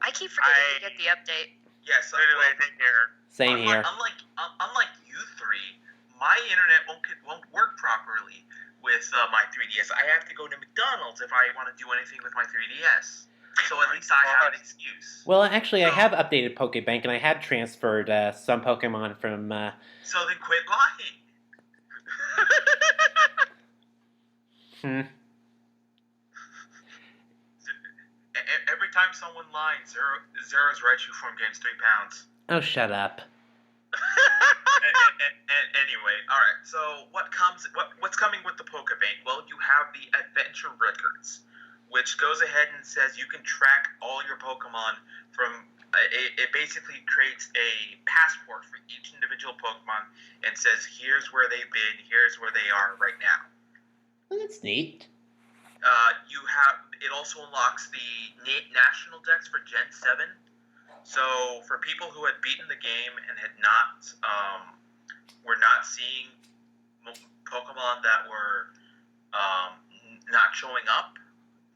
I keep forgetting to get the update. Yes, Literally, I think here. Same here. Unlike you three, my internet won't work properly with my 3DS. I have to go to McDonald's if I want to do anything with my 3DS. So at least I have an excuse. Well, actually, I have updated Pokebank, and I have transferred some Pokemon from... So then quit lying. Every time someone lies, Zero's right you form gains 3 pounds. Oh, shut up. Anyway, all right. So what's coming with the Pokebank? Well, you have the Adventure Records, which goes ahead and says you can track all your Pokemon from. It basically creates a passport for each individual Pokemon and says, here's where they've been, here's where they are right now. Well, that's neat. It also unlocks the national decks for Gen 7. So for people who had beaten the game and had not, were not seeing Pokemon that were not showing up,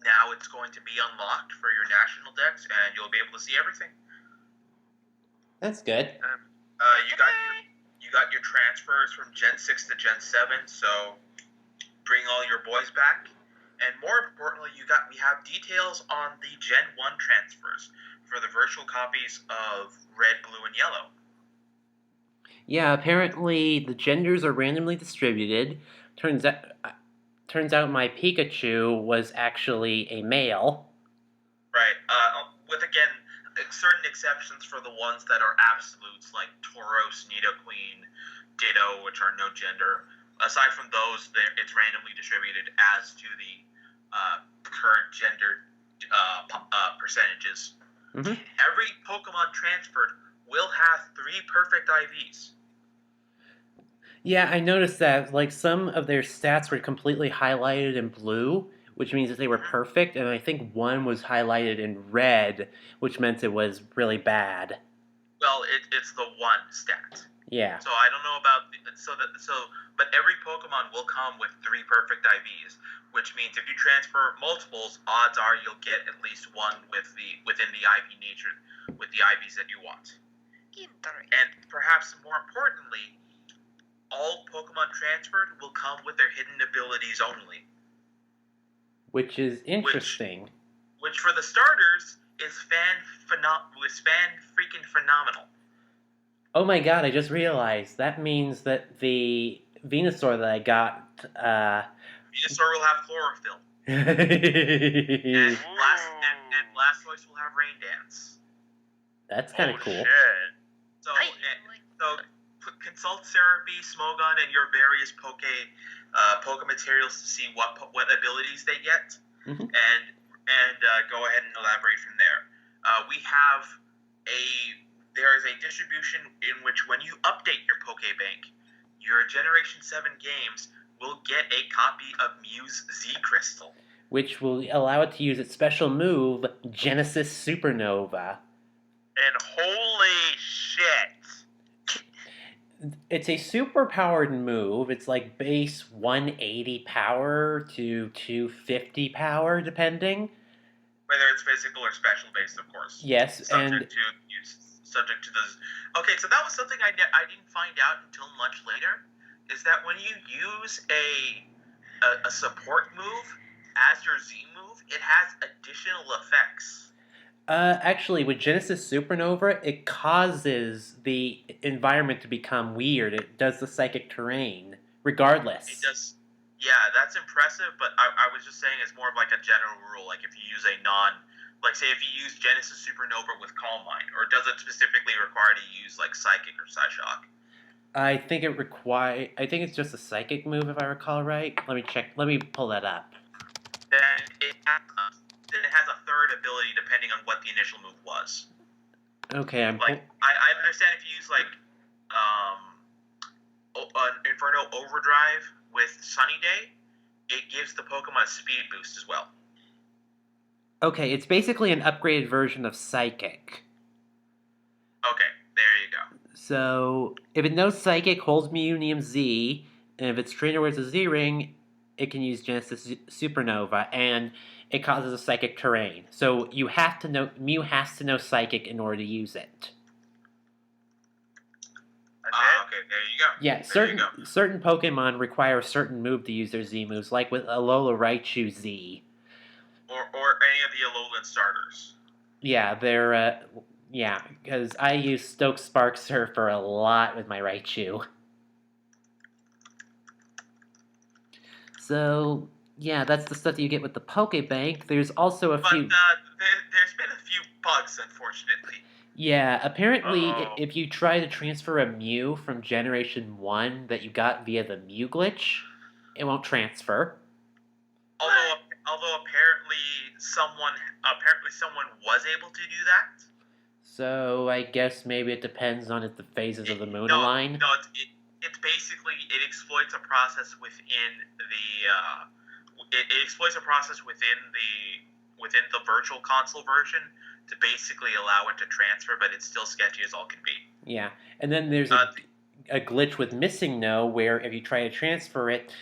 now it's going to be unlocked for your national decks, and you'll be able to see everything. That's good. You got your transfers from Gen 6 to Gen 7, so bring all your boys back. And more importantly, we have details on the Gen 1 transfers for the virtual copies of Red, Blue, and Yellow. Yeah, apparently the genders are randomly distributed. Turns out my Pikachu was actually a male. Right. With, again, certain exceptions for the ones that are absolutes, like Tauros, Nidoqueen, Ditto, which are no gender. Aside from those, it's randomly distributed as to the current gender percentages. Mm-hmm. Every Pokemon transferred will have 3 perfect IVs. Yeah, I noticed that. Like, some of their stats were completely highlighted in blue, which means that they were perfect, and I think one was highlighted in red, which meant it was really bad. Well, it's the one stat. Yeah. So I don't know about but every Pokemon will come with 3 perfect IVs, which means if you transfer multiples, odds are you'll get at least one within the IV nature, with the IVs that you want. And perhaps more importantly, all Pokemon transferred will come with their hidden abilities only. Which is interesting. Which for the starters is fan-freaking phenomenal. Oh my god, I just realized. That means that the Venusaur that I got... Venusaur will have Chlorophyll. and Blastoise will have Rain Dance. That's kind of cool. Shit. So consult Cerebi, Smogon, and your various Poke materials to see what abilities they get, mm-hmm. and go ahead and elaborate from there. There is a distribution in which when you update your Pokebank, your Generation 7 games will get a copy of Mew's Z Crystal, which will allow it to use its special move, Genesis Supernova. And holy shit! It's a super-powered move. It's like base 180 power to 250 power, depending. Whether it's physical or special based, of course. Yes, subject to those. Okay, so that was something I didn't find out until much later. Is that when you use a support move as your Z move, it has additional effects. Actually, with Genesis Supernova, it causes the environment to become weird. It does the psychic terrain, regardless. It does. Yeah, that's impressive, but I was just saying it's more of like a general rule. Like if you use say if you use Genesis Supernova with Calm Mind, or does it specifically require to use like Psychic or Psyshock? I think it's just a psychic move, if I recall right. Let me check. Let me pull that up. Then it has a third ability depending on what the initial move was. Okay, I understand if you use Inferno Overdrive with Sunny Day, it gives the Pokemon a speed boost as well. Okay, it's basically an upgraded version of Psychic. Okay, there you go. So, if it knows Psychic, holds Mew Z, and if its trainer wears a Z-Ring, it can use Genesis Supernova, and it causes a Psychic terrain. So, Mew has to know Psychic in order to use it. Okay, there you go. Yeah, certain Pokemon require a certain move to use their Z moves, like with Alola Raichu Z. Or any of the Alolan starters. Yeah, because I use Stoke Spark Surfer a lot with my Raichu. So, yeah, that's the stuff that you get with the Pokebank. There's also a few... But there's been a few bugs, unfortunately. Yeah, apparently, Uh-oh. if you try to transfer a Mew from Generation 1 that you got via the Mew glitch, it won't transfer. Although apparently someone was able to do that. So I guess maybe it depends on if the phases of the moon No, align. no, it's basically it exploits a process within the virtual console version to basically allow it to transfer, but it's still sketchy as all can be. Yeah, and then there's a glitch with Missing No where if you try to transfer it,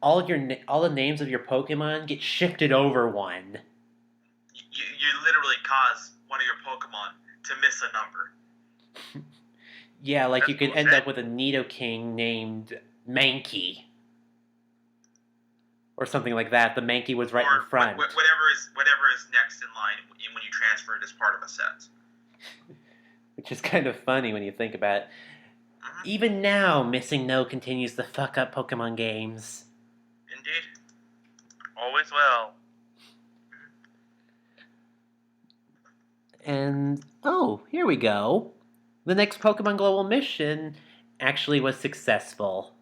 all the names of your Pokemon get shifted over one. You literally cause one of your Pokemon to miss a number. Yeah, like you could That's end up with a Nidoking named Mankey. Or something like that. The Mankey was right in front. Whatever is next in line when you transfer it as part of a set. Which is kind of funny when you think about it. Mm-hmm. Even now, Missing No continues to fuck up Pokemon games. Indeed. Always will. And, oh, here we go. The next Pokemon Global Mission actually was successful.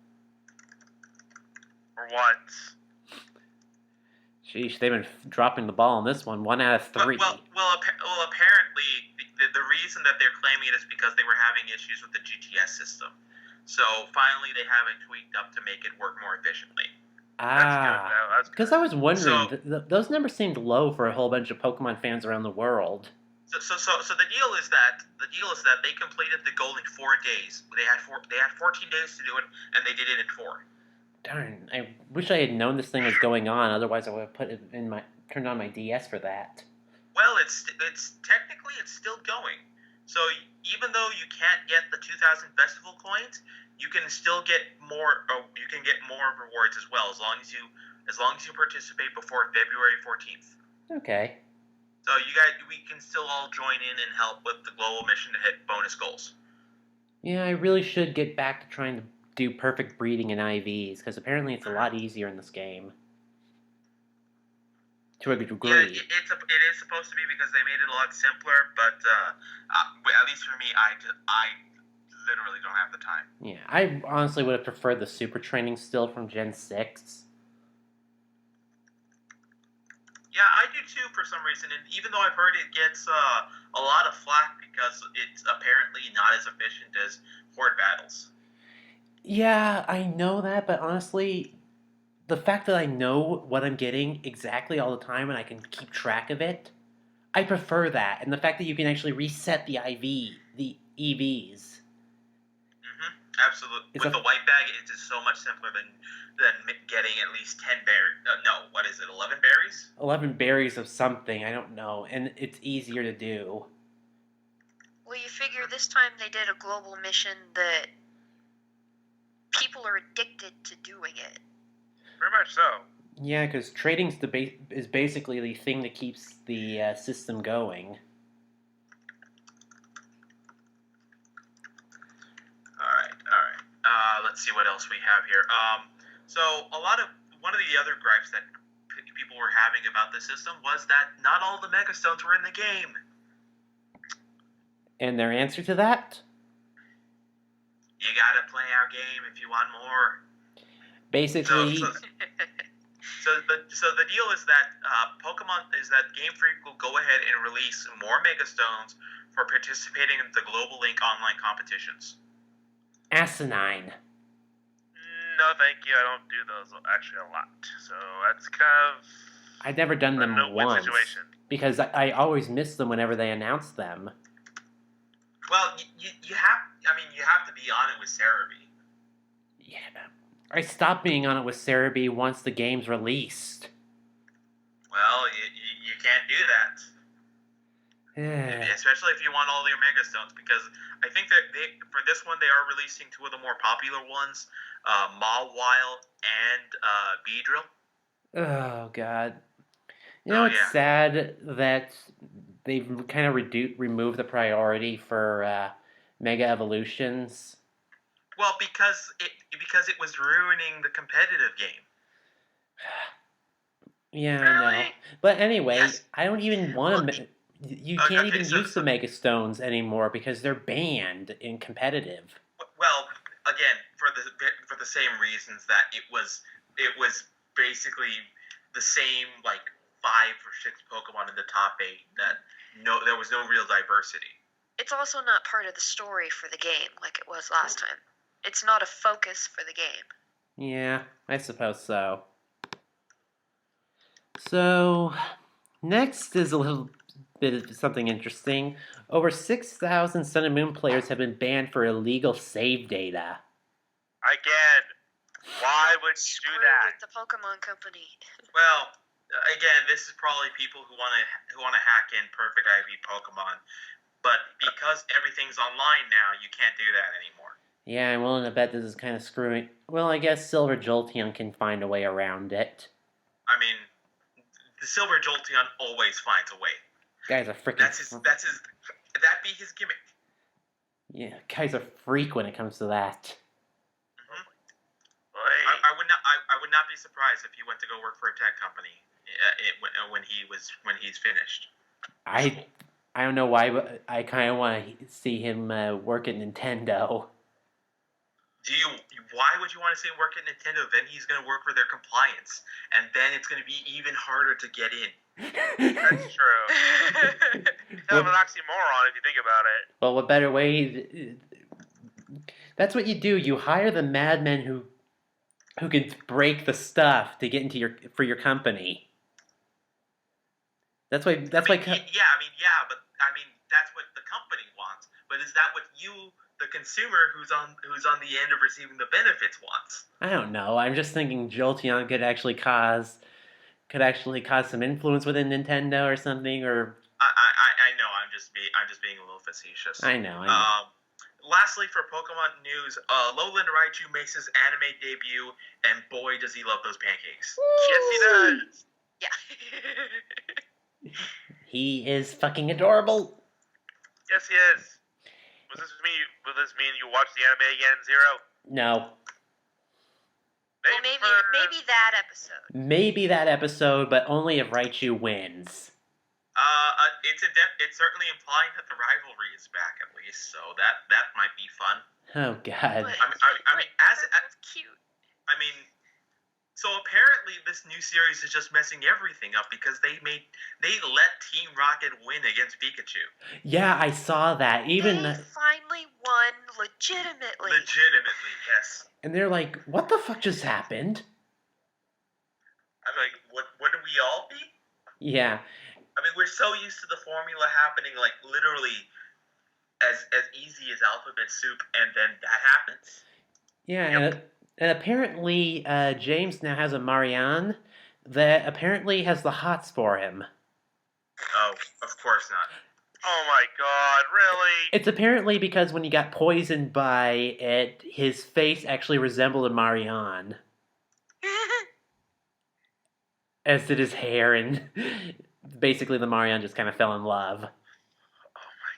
For once. Sheesh, they've been dropping the ball on this one. 1 out of 3. Well, apparently, the reason that they're claiming it is because they were having issues with the GTS system. So, finally, they have it tweaked up to make it work more efficiently. That's good. No, that's good. Because I was wondering, So- those numbers seemed low for a whole bunch of Pokemon fans around the world. So the deal is that they completed the goal in 4 days. They had 14 days to do it, and they did it in 4. Darn, I wish I had known this thing was going on. Otherwise, I would have put it in turned on my DS for that. Well, it's technically still going. So even though you can't get the 2,000 festival coins, you can still get more. You can get more rewards as well, as long as you participate before February 14th. Okay. So we can still all join in and help with the global mission to hit bonus goals. Yeah, I really should get back to trying to do perfect breeding in IVs, because apparently it's a lot easier in this game. To a degree. Yeah, it is supposed to be because they made it a lot simpler, but at least for me, I literally don't have the time. Yeah, I honestly would have preferred the super training still from Gen 6. Yeah, I do too for some reason, and even though I've heard it gets a lot of flack because it's apparently not as efficient as Horde battles. Yeah, I know that, but honestly, the fact that I know what I'm getting exactly all the time and I can keep track of it, I prefer that. And the fact that you can actually reset the EVs. Absolutely. With the white bag, it's just so much simpler than getting at least 10 berries. No, what is it, 11 berries? 11 berries of something, I don't know. And it's easier to do. Well, you figure this time they did a global mission that people are addicted to doing it. Very much so. Yeah, because trading is basically the thing that keeps the system going. Let's see what else we have here. So one of the other gripes that people were having about the system was that not all the Mega Stones were in the game. And their answer to that? You gotta play our game if you want more. Basically... So the deal is that Game Freak will go ahead and release more Mega Stones for participating in the Global Link online competitions. Asinine. No, thank you. I don't do those actually a lot. So that's kind of... I've never done them once. Situation. Because I always miss them whenever they announce them. Well, you have to be on it with Cerebi. Yeah, I stopped being on it with Cerebi once the game's released. Well, you can't do that. Especially if you want all your Mega Stones, because I think that for this one they are releasing 2 of the more popular ones, Mawile and Beedrill. Oh, God. You know, it's sad that they've kind of removed the priority for Mega Evolutions. Well, because it was ruining the competitive game. Yeah, I know. But anyway, Yes. I don't even want to You can't Okay, even use the Mega Stones anymore because they're banned in competitive. Well, again, for the same reasons that it was basically the same like 5 or 6 Pokemon in the top 8 that there was no real diversity. It's also not part of the story for the game like it was last time. It's not a focus for the game. Yeah, I suppose so. So, next is a little bit of something interesting. Over 6,000 Sun and Moon players have been banned for illegal save data. Again, why would you do Screw that? with the Pokemon Company. Well, again, this is probably people who want to hack in perfect IV Pokemon, but because everything's online now, you can't do that anymore. Yeah, I'm willing to bet this is kind of screwing. Well, I guess Silver Jolteon can find a way around it. I mean, the Silver Jolteon always finds a way. Guy's a freaking. That be his gimmick. Yeah, guy's a freak when it comes to that. I would not be surprised if he went to go work for a tech company when he's finished. I don't know why, but I kind of want to see him work at Nintendo. Why would you want to see him work at Nintendo? Then he's going to work for their compliance, and then it's going to be even harder to get in. That's true. It's kind of an oxymoron if you think about it. Well, what better way? That's what you do. You hire the madmen who can break the stuff to get into your company. That's why. But that's what the company wants. But is that what you, the consumer, who's on the end of receiving the benefits, wants? I don't know. I'm just thinking Jolteon could actually cause some influence within Nintendo or something. Or I know. I'm just being a little facetious. I know. Lastly, for Pokemon news, Lowland Raichu makes his anime debut, and boy, does he love those pancakes. Yes, he does. Yeah. He is fucking adorable. Yes, he is. Will this mean you watch the anime again, Zero? No. Well, maybe that episode. Maybe that episode, but only if Raichu wins. It's certainly implying that the rivalry is back at least, so that might be fun. Oh God. That's cute. I mean, so apparently this new series is just messing everything up because they let Team Rocket win against Pikachu. Yeah, I saw that. They finally won legitimately. Legitimately, yes. And they're like, "What the fuck just happened?" I'm like, wouldn't we all be? Yeah. I mean, we're so used to the formula happening, like, literally as easy as alphabet soup, and then that happens. Yeah, yep. And apparently James now has a Marianne that apparently has the hots for him. Oh, of course not. Oh my God, really? It's apparently because when he got poisoned by it, his face actually resembled a Marianne. As did his hair, and basically the Marianne just kind of fell in love. Oh my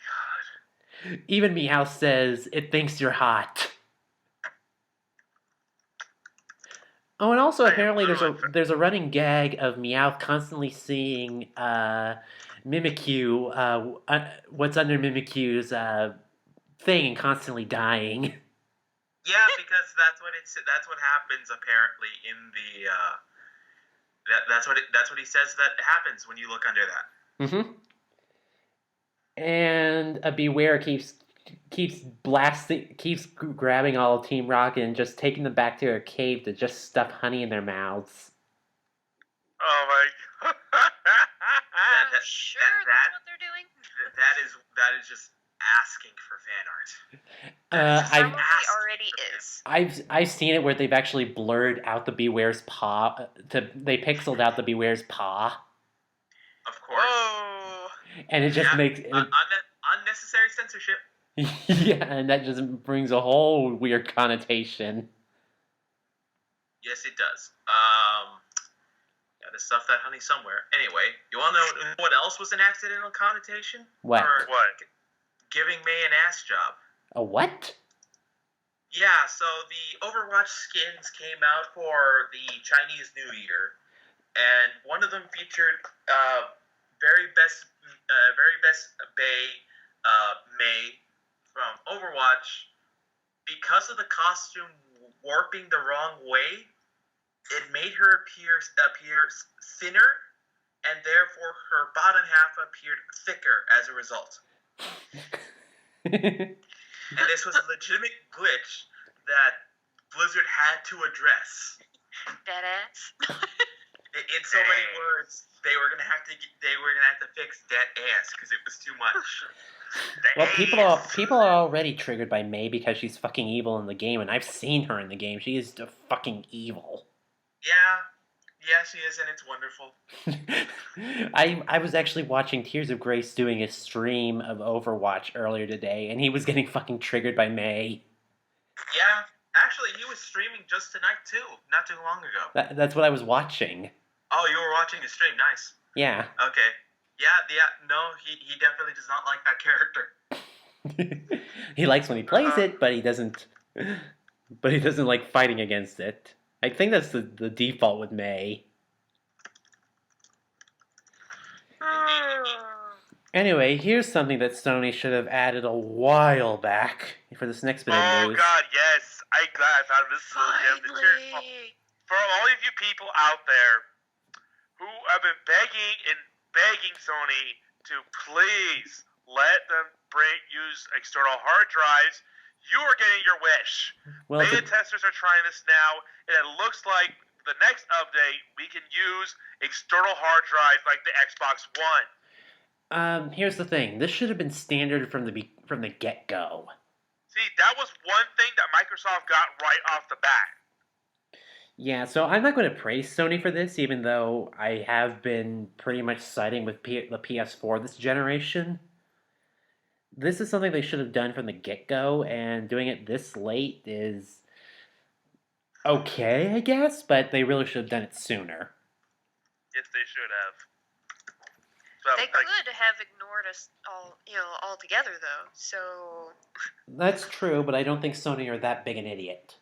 God. Even Meowth says, it thinks you're hot. Oh, and also apparently there's a running gag of Meowth constantly seeing Mimikyu, what's under Mimikyu's thing, and constantly dying. Yeah, because that's what happens apparently in the that's what he says that happens when you look under that. Mm-hmm. And a Beware keeps grabbing all of Team Rocket and just taking them back to their cave to just stuff honey in their mouths. Oh my God. That's what they're doing? That is just asking for fan art. Already is. I've seen it where they've actually blurred out the Beware's paw. They pixeled out the Beware's paw. Of course. Whoa. And it just makes unnecessary censorship. Yeah, and that just brings a whole weird connotation. Yes, it does. Gotta stuff that honey somewhere. Anyway, you want to know what else was an accidental connotation? What? What? Giving May an ass job. A what? Yeah, so the Overwatch skins came out for the Chinese New Year, and one of them featured very best Bay May from Overwatch. Because of the costume warping the wrong way, it made her appear thinner, and therefore her bottom half appeared thicker as a result. And this was a legitimate glitch that Blizzard had to address. Deadass. In so many words, they were gonna have to fix that ass because it was too much. Well, people are already triggered by May because she's fucking evil in the game, and I've seen her in the game. She is fucking evil. Yeah, she is, and it's wonderful. I was actually watching Tears of Grace doing a stream of Overwatch earlier today, and he was getting fucking triggered by May. Yeah, actually, he was streaming just tonight too, not too long ago. That's what I was watching. Oh, you were watching his stream, nice. Yeah. Okay. Yeah, no, he definitely does not like that character. He likes when he plays it, but he doesn't like fighting against it. I think that's the default with May. Anyway, here's something that Sony should have added a while back for this next bit of news. Oh god, yes. I'm glad I thought this was for all of you people out there who have been begging Sony to please let them use external hard drives, you are getting your wish. Well, Beta testers are trying this now, and it looks like the next update we can use external hard drives like the Xbox One. Here's the thing. This should have been standard from the get-go. See, that was one thing that Microsoft got right off the bat. Yeah, so I'm not going to praise Sony for this, even though I have been pretty much siding with the PS4 this generation. This is something they should have done from the get-go, and doing it this late is okay, I guess, but they really should have done it sooner. Yes, they should have. So, They could have ignored us altogether, though. So That's true, but I don't think Sony are that big an idiot.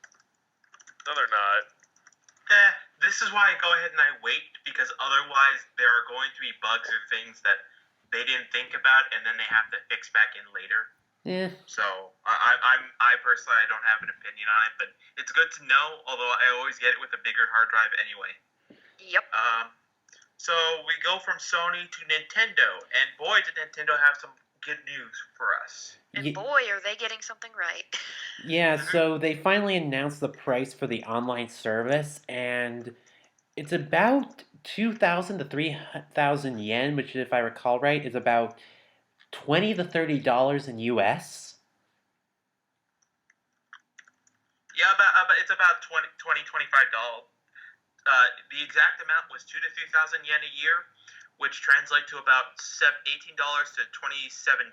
No, they're not. This is why I go ahead and I wait, because otherwise there are going to be bugs or things that they didn't think about, and then they have to fix back in later. Yeah. So I personally don't have an opinion on it, but it's good to know. Although I always get it with a bigger hard drive anyway. yep. So we go from Sony to Nintendo, and boy, did Nintendo have some good news for us. And boy, are they getting something right. Yeah, so they finally announced the price for the online service, and it's about 2,000 to 3,000 yen, which, if I recall right, is about $20 to $30 in US. Yeah, it's about $20, $25. The exact amount was 2,000 to 3,000 yen a year, which translates to about $18 to $27.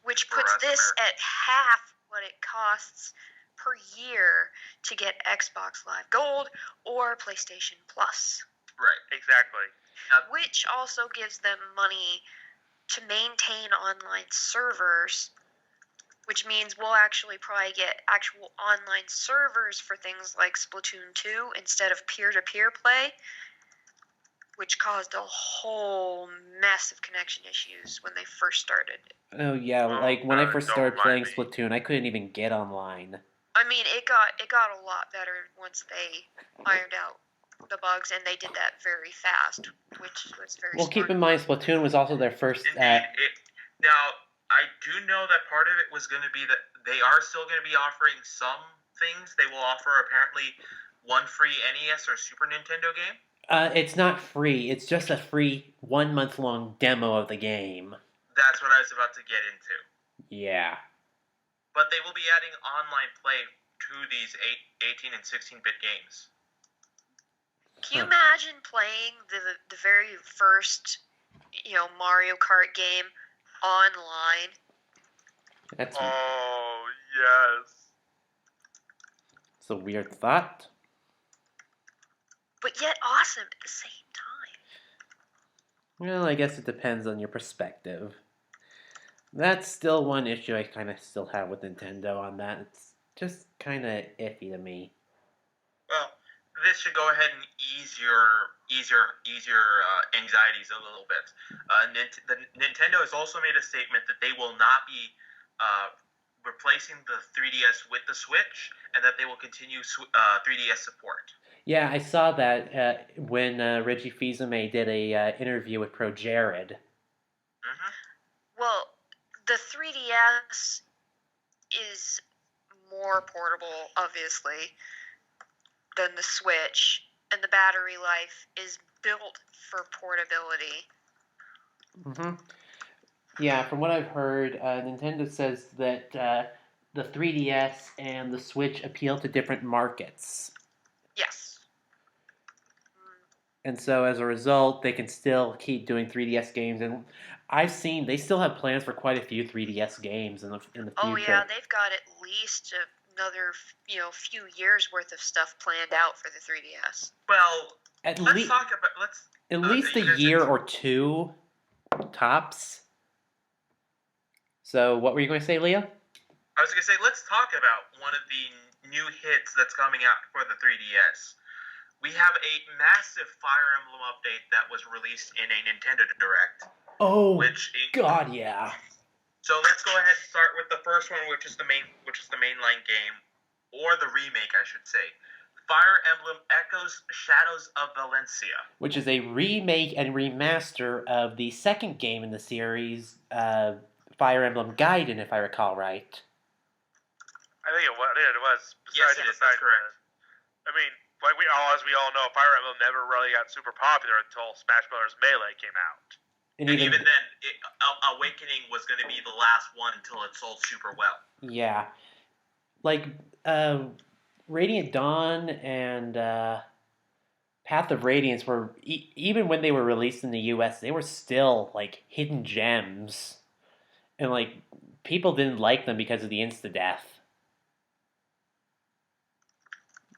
Which puts this at half what it costs per year to get Xbox Live Gold or PlayStation Plus. Right, Exactly. Which also gives them money to maintain online servers, which means we'll actually probably get actual online servers for things like Splatoon 2 instead of peer-to-peer play, which caused a whole mess of connection issues when they first started. Oh yeah, Oh, like when I first don't started playing remind me. Splatoon, I couldn't even get online. I mean, it got a lot better once they ironed out the bugs, and they did that very fast, which was very Well, smart. keep in mind, Splatoon was also their first. Now, I do know that part of it was going to be that they are still going to be offering some things. They will offer apparently one free NES or Super Nintendo game. It's not free. It's just a free 1 month long demo of the game. That's what I was about to get into. Yeah. But they will be adding online play to these 18 and 16-bit games. Can you imagine playing the very first, Mario Kart game online? That's Oh, yes. it's a weird thought. But yet awesome at the same time. Well, I guess it depends on your perspective. That's still one issue I kind of still have with Nintendo on that. It's just kind of iffy to me. Well, this should go ahead and ease your anxieties a little bit. Nintendo has also made a statement that they will not be replacing the 3DS with the Switch, and that they will continue 3DS support. Yeah, I saw that when Reggie Fils-Aimé did a interview with Pro Jared. Mm-hmm. Well, the 3DS is more portable, obviously, than the Switch, and the battery life is built for portability. Mm-hmm. Yeah, from what I've heard, Nintendo says that the 3DS and the Switch appeal to different markets. Yes. And so as a result, they can still keep doing 3DS games. And I've seen they still have plans for quite a few 3DS games in the future. Oh yeah, they've got at least another few years worth of stuff planned out for the 3DS. Well, at least a year or two tops. So what were you going to say, Leah? I was going to say, let's talk about one of the new hits that's coming out for the 3DS. We have a massive Fire Emblem update that was released in a Nintendo Direct. Oh, God, yeah. So let's go ahead and start with the first one, which is the mainline game, or the remake, I should say. Fire Emblem Echoes Shadows of Valencia. Which is a remake and remaster of the second game in the series, Fire Emblem Gaiden, if I recall right. I think it was. Yes, it is. That's correct. I mean, as we all know, Fire Emblem never really got super popular until Smash Bros. Melee came out. And even then, Awakening was going to be the last one until it sold super well. Yeah. Like, Radiant Dawn and Path of Radiance were, even when they were released in the US, they were still, like, hidden gems. And, like, people didn't like them because of the insta-death.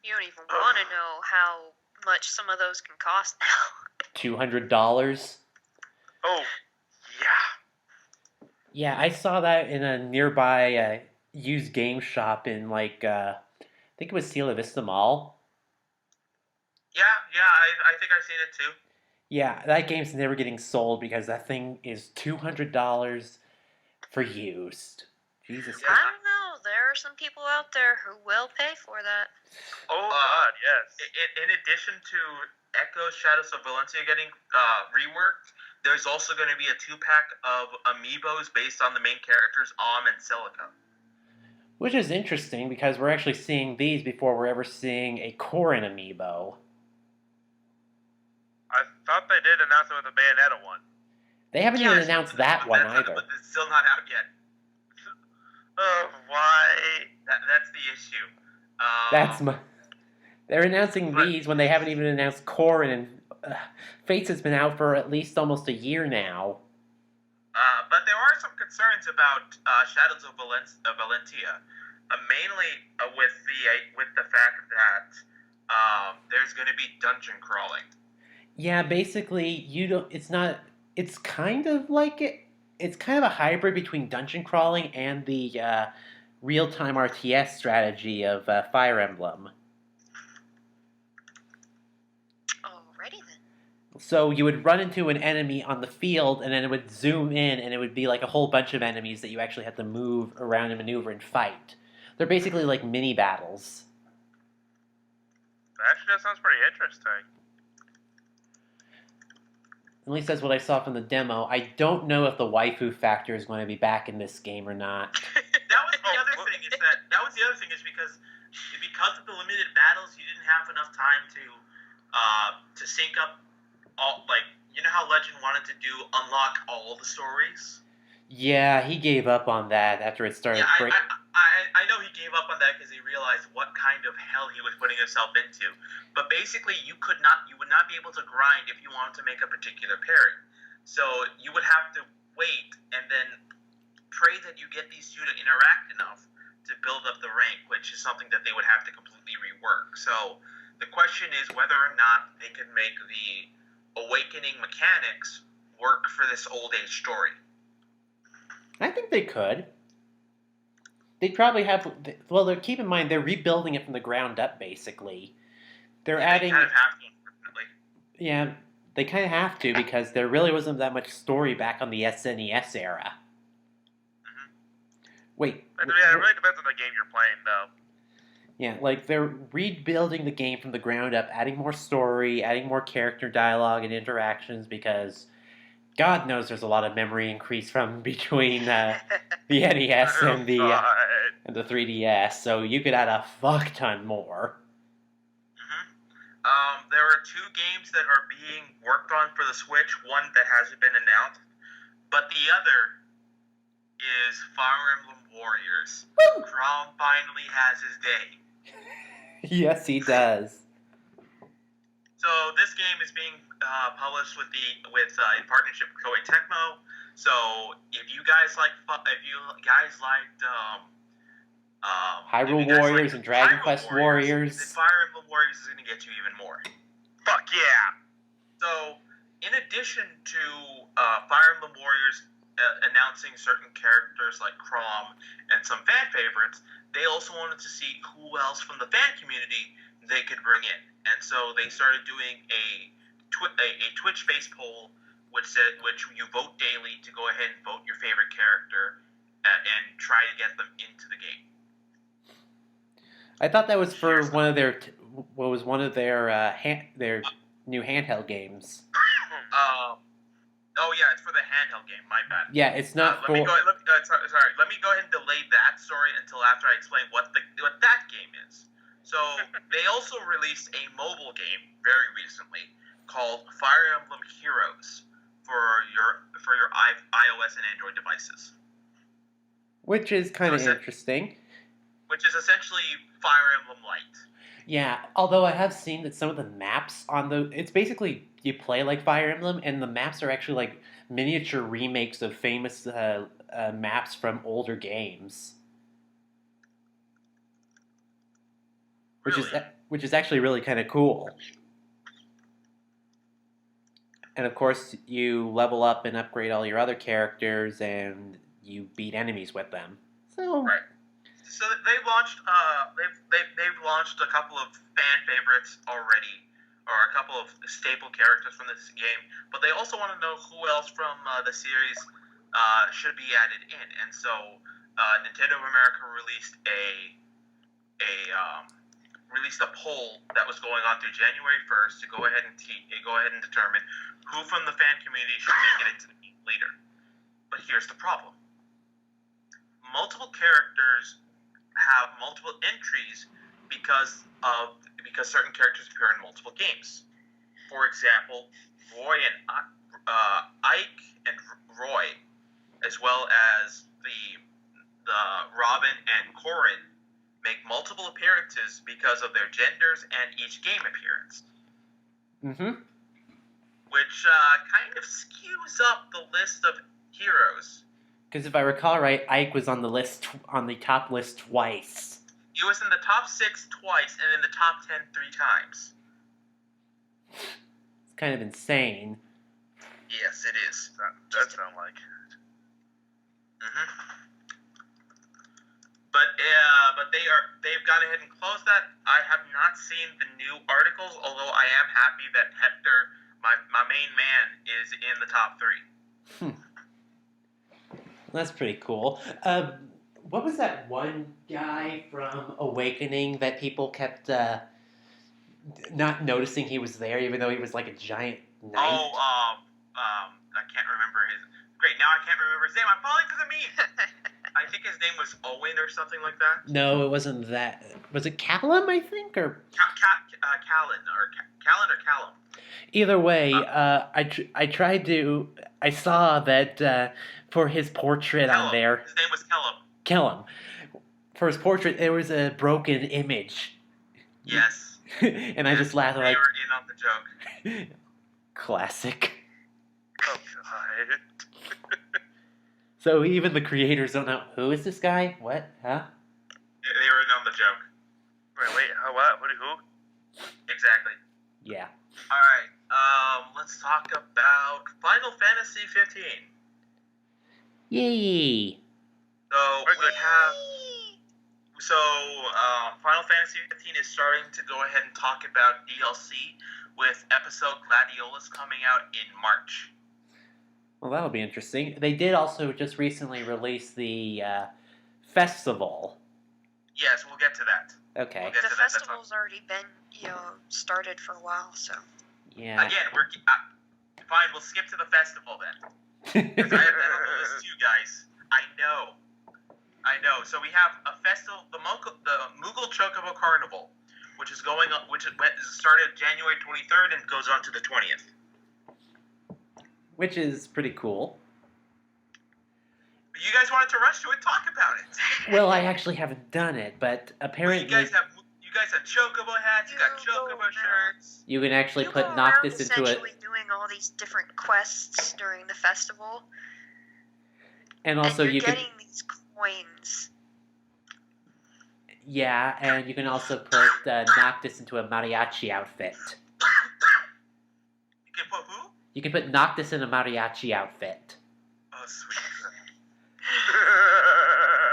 You don't even want to know how much some of those can cost now. $200? Oh, yeah. Yeah, I saw that in a nearby used game shop in, like, I think it was Sierra Vista Mall. Yeah, I think I've seen it too. Yeah, that game's never getting sold because that thing is $200 for used. Jesus I don't know. There are some people out there who will pay for that. Oh, God, yes. In addition to Echo Shadows of Valencia getting reworked, there's also going to be a 2-pack of amiibos based on the main characters, and Celica. Which is interesting because we're actually seeing these before we're ever seeing a Corrin amiibo. I thought they did announce it with the Bayonetta one. They haven't even announced that one either. But it's still not out yet. Oh, why? That's the issue. They're announcing these when they haven't even announced Corrin, and Fates has been out for at least almost a year now. But there are some concerns about Shadows of Valencia, mainly with the fact that there's going to be dungeon crawling. Yeah, basically, it's kind of like it. It's kind of a hybrid between dungeon crawling and the real-time RTS strategy of Fire Emblem. Alrighty then. So you would run into an enemy on the field, and then it would zoom in, and it would be like a whole bunch of enemies that you actually have to move around and maneuver and fight. They're basically like mini battles. Actually, that sounds pretty interesting. At least that's what I saw from the demo. I don't know if the waifu factor is going to be back in this game or not. That was the other thing. Is because of the limited battles, you didn't have enough time to sync up all. Like, you know how Legend wanted to unlock all the stories. Yeah, he gave up on that after it started. Yeah, I know he gave up on that because he realized what kind of hell he was putting himself into. But basically, you would not be able to grind if you wanted to make a particular pairing. So you would have to wait and then pray that you get these two to interact enough to build up the rank, which is something that they would have to completely rework. So the question is whether or not they can make the awakening mechanics work for this old age story. I think they could. They'd probably have... Well, keep in mind, they're rebuilding it from the ground up, basically. They're Yeah, adding. They kind of have to, unfortunately. Yeah, they kind of have to because there really wasn't that much story back on the SNES era. Mhm. Wait. It really depends on the game you're playing, though. Yeah, like they're rebuilding the game from the ground up, adding more story, adding more character dialogue and interactions because God knows there's a lot of memory increase from between the NES Oh, and the 3DS, so you could add a fuck ton more. There are 2 games that are being worked on for the Switch. One that hasn't been announced, but the other is Fire Emblem Warriors. Crom finally has his day. Yes, he does. So this game is being published in partnership with Koei Tecmo. So if you guys liked Hyrule Warriors and Dragon Quest Warriors, then Fire Emblem Warriors is going to get you even more. Fuck yeah! So, in addition to Fire Emblem Warriors announcing certain characters like Chrom and some fan favorites, they also wanted to see who else from the fan community they could bring in. And so they started doing a Twitch-based poll, which you vote daily to go ahead and vote your favorite character and try to get them into the game. I thought that was for one of their their new handheld games. Oh yeah, it's for the handheld game. My bad. Yeah, it's not Let me go ahead and delay that story until after I explain what that game is. So they also released a mobile game very recently called Fire Emblem Heroes for your iOS and Android devices, which is kind of interesting. Which is essentially Fire Emblem Light. Yeah, although I have seen that some of the maps it's basically you play like Fire Emblem, and the maps are actually like miniature remakes of famous maps from older games. Really? Which is actually really kind of cool. And of course, you level up and upgrade all your other characters, and you beat enemies with them. So right. So they've launched a couple of fan favorites already, or a couple of staple characters from this game. But they also want to know who else from the series should be added in. And so Nintendo of America released a poll that was going on through January 1st to go ahead and determine who from the fan community should make it into the game later. But here's the problem: multiple characters have multiple entries because certain characters appear in multiple games. For example, Ike and Roy, as well as the Robin and Corrin, make multiple appearances because of their genders and each game appearance. Mm-hmm. Which kind of skews up the list of heroes. Because if I recall right, Ike was on the top list twice. He was in the top 6 twice and in the top 10 3 times. It's kind of insane. Yes, it is. That does sound like. Mm-hmm. But they've gone ahead and closed that. I have not seen the new articles, although I am happy that Hector, my main man, is in the top 3. That's pretty cool. What was that one guy from Awakening that people kept not noticing he was there, even though he was like a giant knight? I can't remember his. Great, now I can't remember his name. I'm falling for the meme. I think his name was Owen or something like that. No, it wasn't that. Was it Callum, I think, or Callan or Callum? Either way, I saw that for his portrait Kellum. on there. His name was Kellum. Kellum. For his portrait, there was a broken image. Yes. And I just laughed they like. were in on the joke. Classic. Oh god. So even the creators don't know, who is this guy? What? Huh? They were in on the joke. Wait, what? Who? Exactly. Yeah. Alright, let's talk about Final Fantasy 15. Yay! So So, Final Fantasy 15 is starting to go ahead and talk about DLC with episode Gladiolus coming out in March. Well, that'll be interesting. They did also just recently release the festival. Yes, we'll get to that. Okay. We'll get The to that. festival's already been, started for a while, so. Yeah. Again, fine. We'll skip to the festival then. Because I have that on the list too, guys. I know. So we have a festival, the Moogle Chocobo Carnival, which started January 23rd and goes on to the 20th. Which is pretty cool. But you guys wanted to rush to it, talk about it. Well, I actually haven't done it, but apparently You guys have Chocobo hats. You got Chocobo shirts. you can actually You put go around Noctis into it. essentially doing all these different quests during the festival, And also and you you're can getting these coins. yeah, and you can also put Noctis into a mariachi outfit. You can put who? You can put Noctis in a mariachi outfit. Oh, sweet.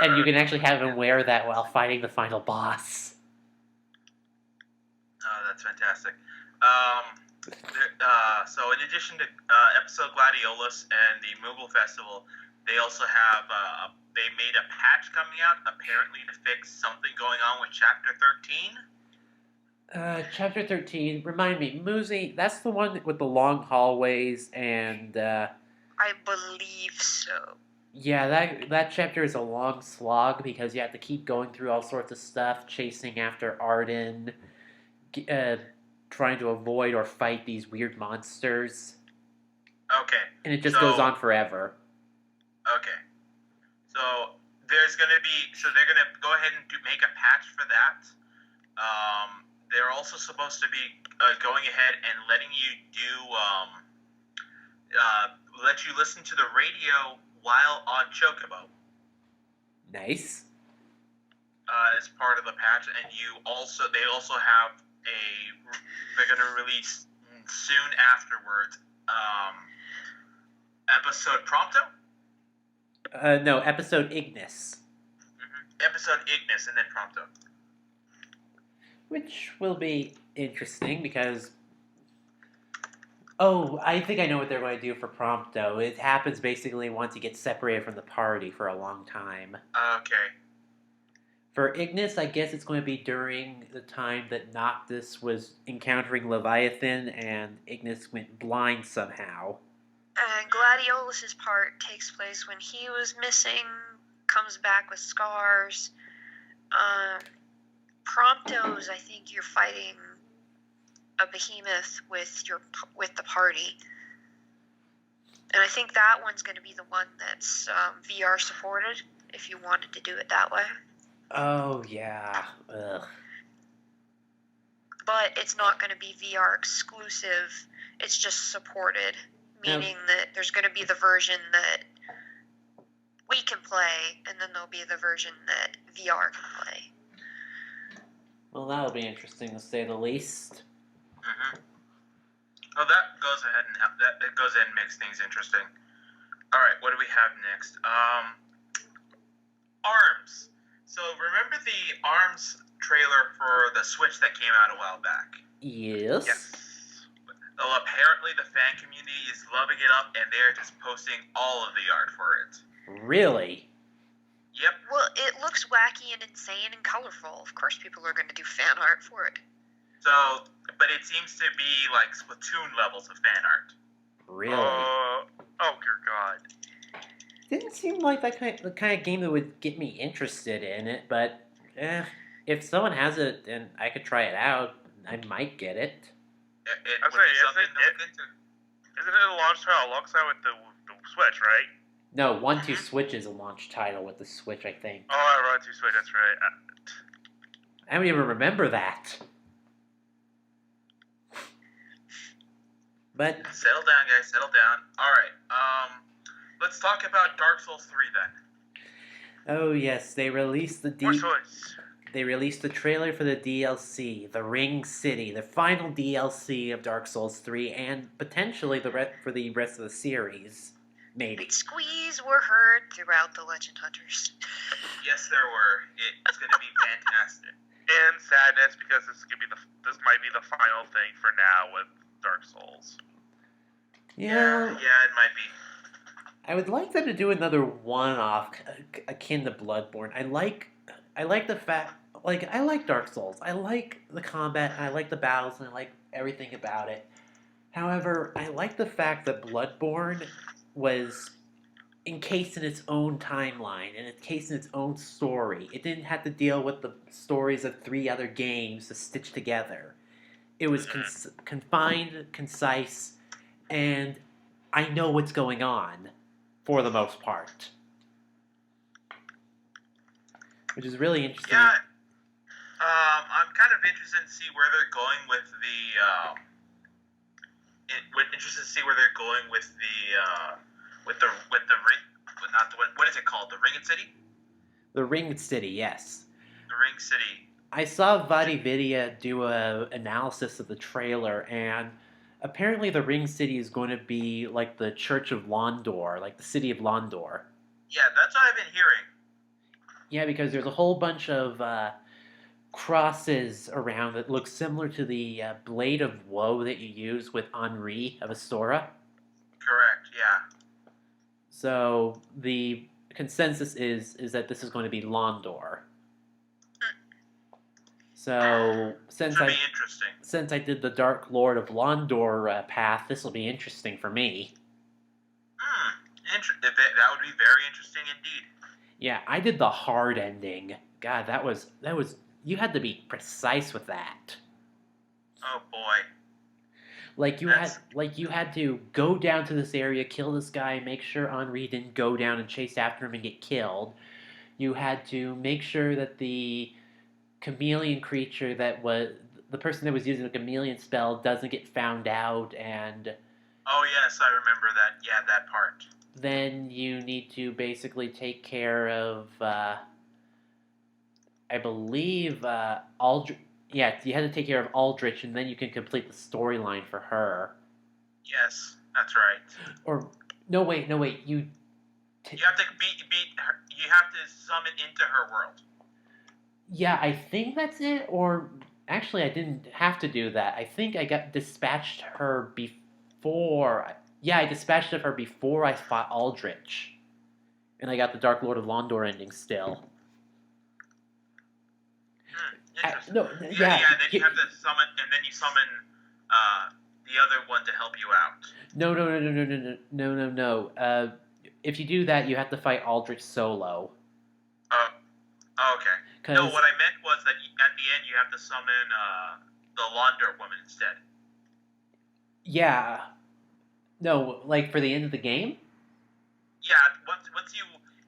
And you can actually have him wear that while fighting the final boss. Oh, that's fantastic. So in addition to episode Gladiolus and the Moogle Festival, they also have they made a patch coming out apparently to fix something going on with Chapter 13. Chapter 13, remind me, Muzi, that's the one with the long hallways and, I believe so. yeah, that chapter is a long slog because you have to keep going through all sorts of stuff, chasing after Arden, trying to avoid or fight these weird monsters. Okay. And it just goes on forever. Okay. So they're gonna go ahead and make a patch for that. They're also supposed to be going ahead and letting you let you listen to the radio while on Chocobo. Nice. As part of the patch, and they also have they're gonna release soon afterwards episode Prompto. No, episode Ignis. Episode Ignis and then Prompto. Which will be interesting because... Oh, I think I know what they're going to do for Prompto. It happens basically once you get separated from the party for a long time. Okay. For Ignis, I guess it's going to be during the time that Noctis was encountering Leviathan and Ignis went blind somehow. And Gladiolus's part takes place when he was missing, comes back with scars. Prompto's, I think you're fighting a behemoth with the party, and I think that one's going to be the one that's VR supported. If you wanted to do it that way. Oh yeah. Ugh. But it's not going to be VR exclusive. It's just supported, meaning that there's going to be the version that we can play, and then there'll be the version that VR can play. Well, that'll be interesting to say the least. Mm-hmm. Well, that goes ahead and makes things interesting. All right, what do we have next? ARMS. So remember the ARMS trailer for the Switch that came out a while back? Yes. Yes. Well, apparently the fan community is loving it up, and they're just posting all of the art for it. Really? Yep. Well, it looks wacky and insane and colorful. Of course people are going to do fan art for it. So, but it seems to be like Splatoon levels of fan art. Really? Oh dear God. Didn't seem like the kind of game that would get me interested in it, but if someone has it and I could try it out, I might get it. It I'm would sorry, be something to look into. Isn't it a launch title alongside with the Switch, right? No, 1-2 Switch is a launch title with the Switch, I think. Oh, I run to Switch. That's right. I don't even remember that. But Settle down, guys. Settle down. All right. Let's talk about Dark Souls 3 then. oh yes, they released the More choice. They released the trailer for the DLC, the Ring City, the final DLC of Dark Souls 3, and potentially for the rest of the series. Maybe. And squees were heard throughout the Legend Hunters. Yes, there were. It's going to be fantastic. And sadness because this might be the final thing for now with Dark Souls. Yeah. Yeah, it might be. I would like them to do another one-off akin to Bloodborne. I like the fact, like, I like Dark Souls. I like the combat, and I like the battles, and I like everything about it. However, I like the fact that Bloodborne was encased in its own timeline and encased in its own story. It didn't have to deal with the stories of 3 other games to stitch together. It was confined, concise, and I know what's going on for the most part, which is really interesting. Yeah, I'm kind of interested to see where they're going with what is it called? The Ringed City? The Ringed City, yes. The Ring City. I saw VaatiVidya do a analysis of the trailer, and apparently the Ring City is going to be like the Church of Londor, like the city of Londor. Yeah, that's what I've been hearing. Yeah, because there's a whole bunch of crosses around that look similar to the Blade of Woe that you use with Henri of Astora. Correct, yeah. So the consensus is that this is going to be Londor. So since Should be interesting. Since I did the Dark Lord of Londor path, this will be interesting for me. That would be very interesting indeed. Yeah, I did the hard ending. God, that was you had to be precise with that. Oh boy. Like you had to go down to this area, kill this guy, make sure Henri didn't go down and chase after him and get killed. You had to make sure that the chameleon creature that was the person that was using the chameleon spell doesn't get found out, and oh yes, I remember that. Yeah, that part. then you need to basically take care of I believe Aldrich. Yeah, you had to take care of Aldrich, and then you can complete the storyline for her. Yes, that's right. Or no, wait. You you have to beat her. You have to summon into her world. Yeah, I think that's it. Or actually, I didn't have to do that. I think I got dispatched her before. Yeah, I dispatched her before I fought Aldrich, and I got the Dark Lord of Londor ending still. Interesting. No, Then yeah. you have to summon, and then you summon the other one to help you out. No. If you do that, you have to fight Aldrich solo. Okay. No, what I meant was that at the end you have to summon the Londor woman instead. Yeah. No, like for the end of the game? Yeah, once you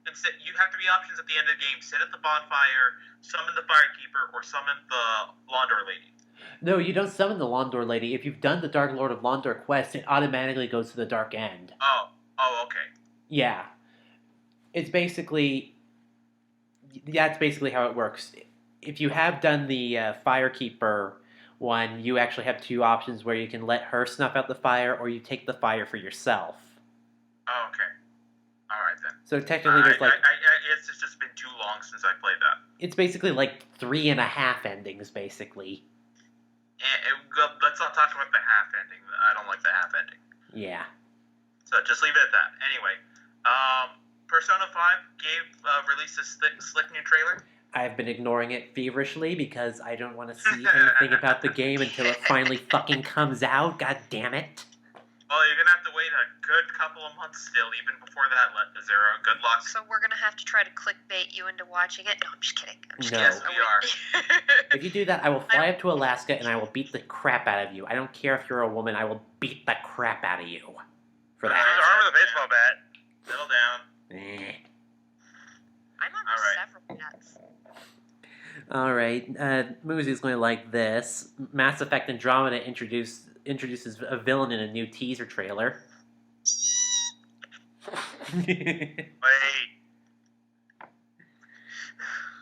instead you have 3 options at the end of the game: sit at the bonfire, summon the firekeeper, or summon the Londor lady. No, you don't summon the Londor lady. If you've done the Dark Lord of Londor quest, it automatically goes to the Dark End. Oh, okay. Yeah. It's basically... That's basically how it works. If you have done the Firekeeper one, you actually have 2 options where you can let her snuff out the fire, or you take the fire for yourself. Oh, okay. Alright then. So technically there's like... It's just been too long since I played that. It's basically like 3.5 endings, basically. Let's not talk about the half ending. I don't like the half ending. Yeah. So just leave it at that. Anyway, Persona 5 released a slick new trailer. I've been ignoring it feverishly because I don't want to see anything about the game until it finally fucking comes out. God damn it. Well, you're going to have to wait a good couple of months still, even before that, Zero. Good luck. So we're going to have to try to clickbait you into watching it? No, I'm just kidding. No. Yes, we are. If you do that, I will fly up to Alaska and I will beat the crap out of you. I don't care if you're a woman, I will beat the crap out of you. For that. Arm with a baseball bat. Settle down. I'm on several bats. Alright, Moosey's going to like this. Mass Effect Andromeda introduces a villain in a new teaser trailer. Wait.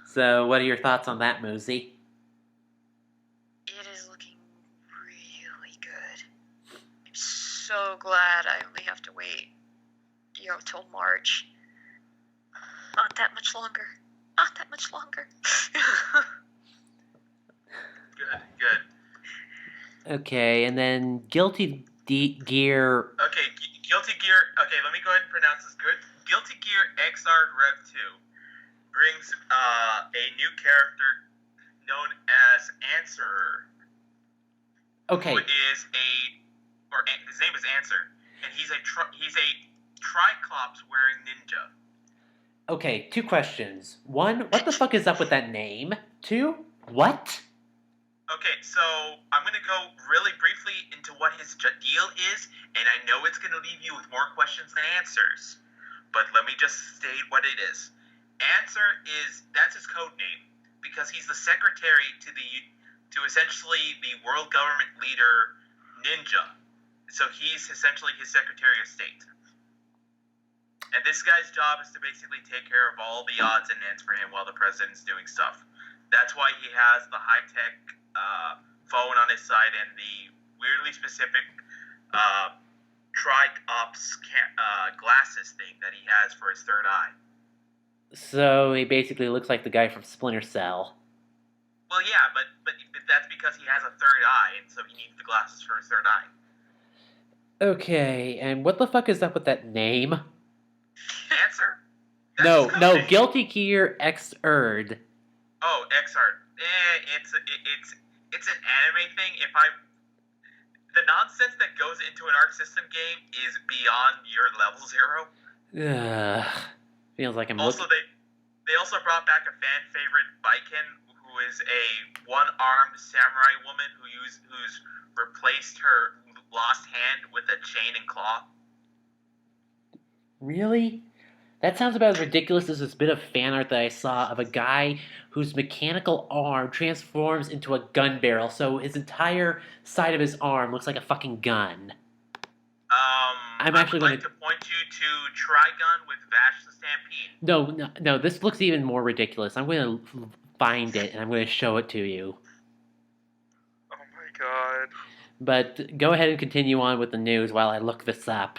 So, what are your thoughts on that, Moosey? It is looking really good. I'm so glad I only have to wait, go till March. Not that much longer. Not that much longer. Good. Okay, and then Guilty Gear. Okay, Guilty Gear. Okay, let me go ahead and pronounce this good. Guilty Gear XR Rev 2 brings a new character known as Answerer. Okay. Who is his name is Answer, and he's a Triclops wearing ninja. Okay, 2 questions. 1, what the fuck is up with that name? 2, what? Okay, so I'm gonna go really briefly into what his deal is, and I know it's gonna leave you with more questions than answers, but let me just state what it is. That's his code name, because he's the secretary to essentially the world government leader Ninja. So he's essentially his Secretary of State. And this guy's job is to basically take care of all the odds and ends for him while the president's doing stuff. That's why he has the high-tech phone on his side and the weirdly specific Triops glasses thing that he has for his third eye. So he basically looks like the guy from Splinter Cell. Well, yeah, but that's because he has a third eye, and so he needs the glasses for his third eye. Okay, and what the fuck is up with that name? Answer? No, Guilty Gear Xrd. Oh, Xrd. It's an anime thing. The nonsense that goes into an Arc System game is beyond your level 0. Ugh. Feels like I'm also they also brought back a fan favorite Baiken, who is a one-armed samurai woman who's replaced her lost hand with a chain and claw. Really? That sounds about as ridiculous as this bit of fan art that I saw of a guy whose mechanical arm transforms into a gun barrel, so his entire side of his arm looks like a fucking gun. I'm actually going to point you to Trigun with Vash the Stampede. No, this looks even more ridiculous. I'm going to find it and I'm going to show it to you. Oh my god. But go ahead and continue on with the news while I look this up.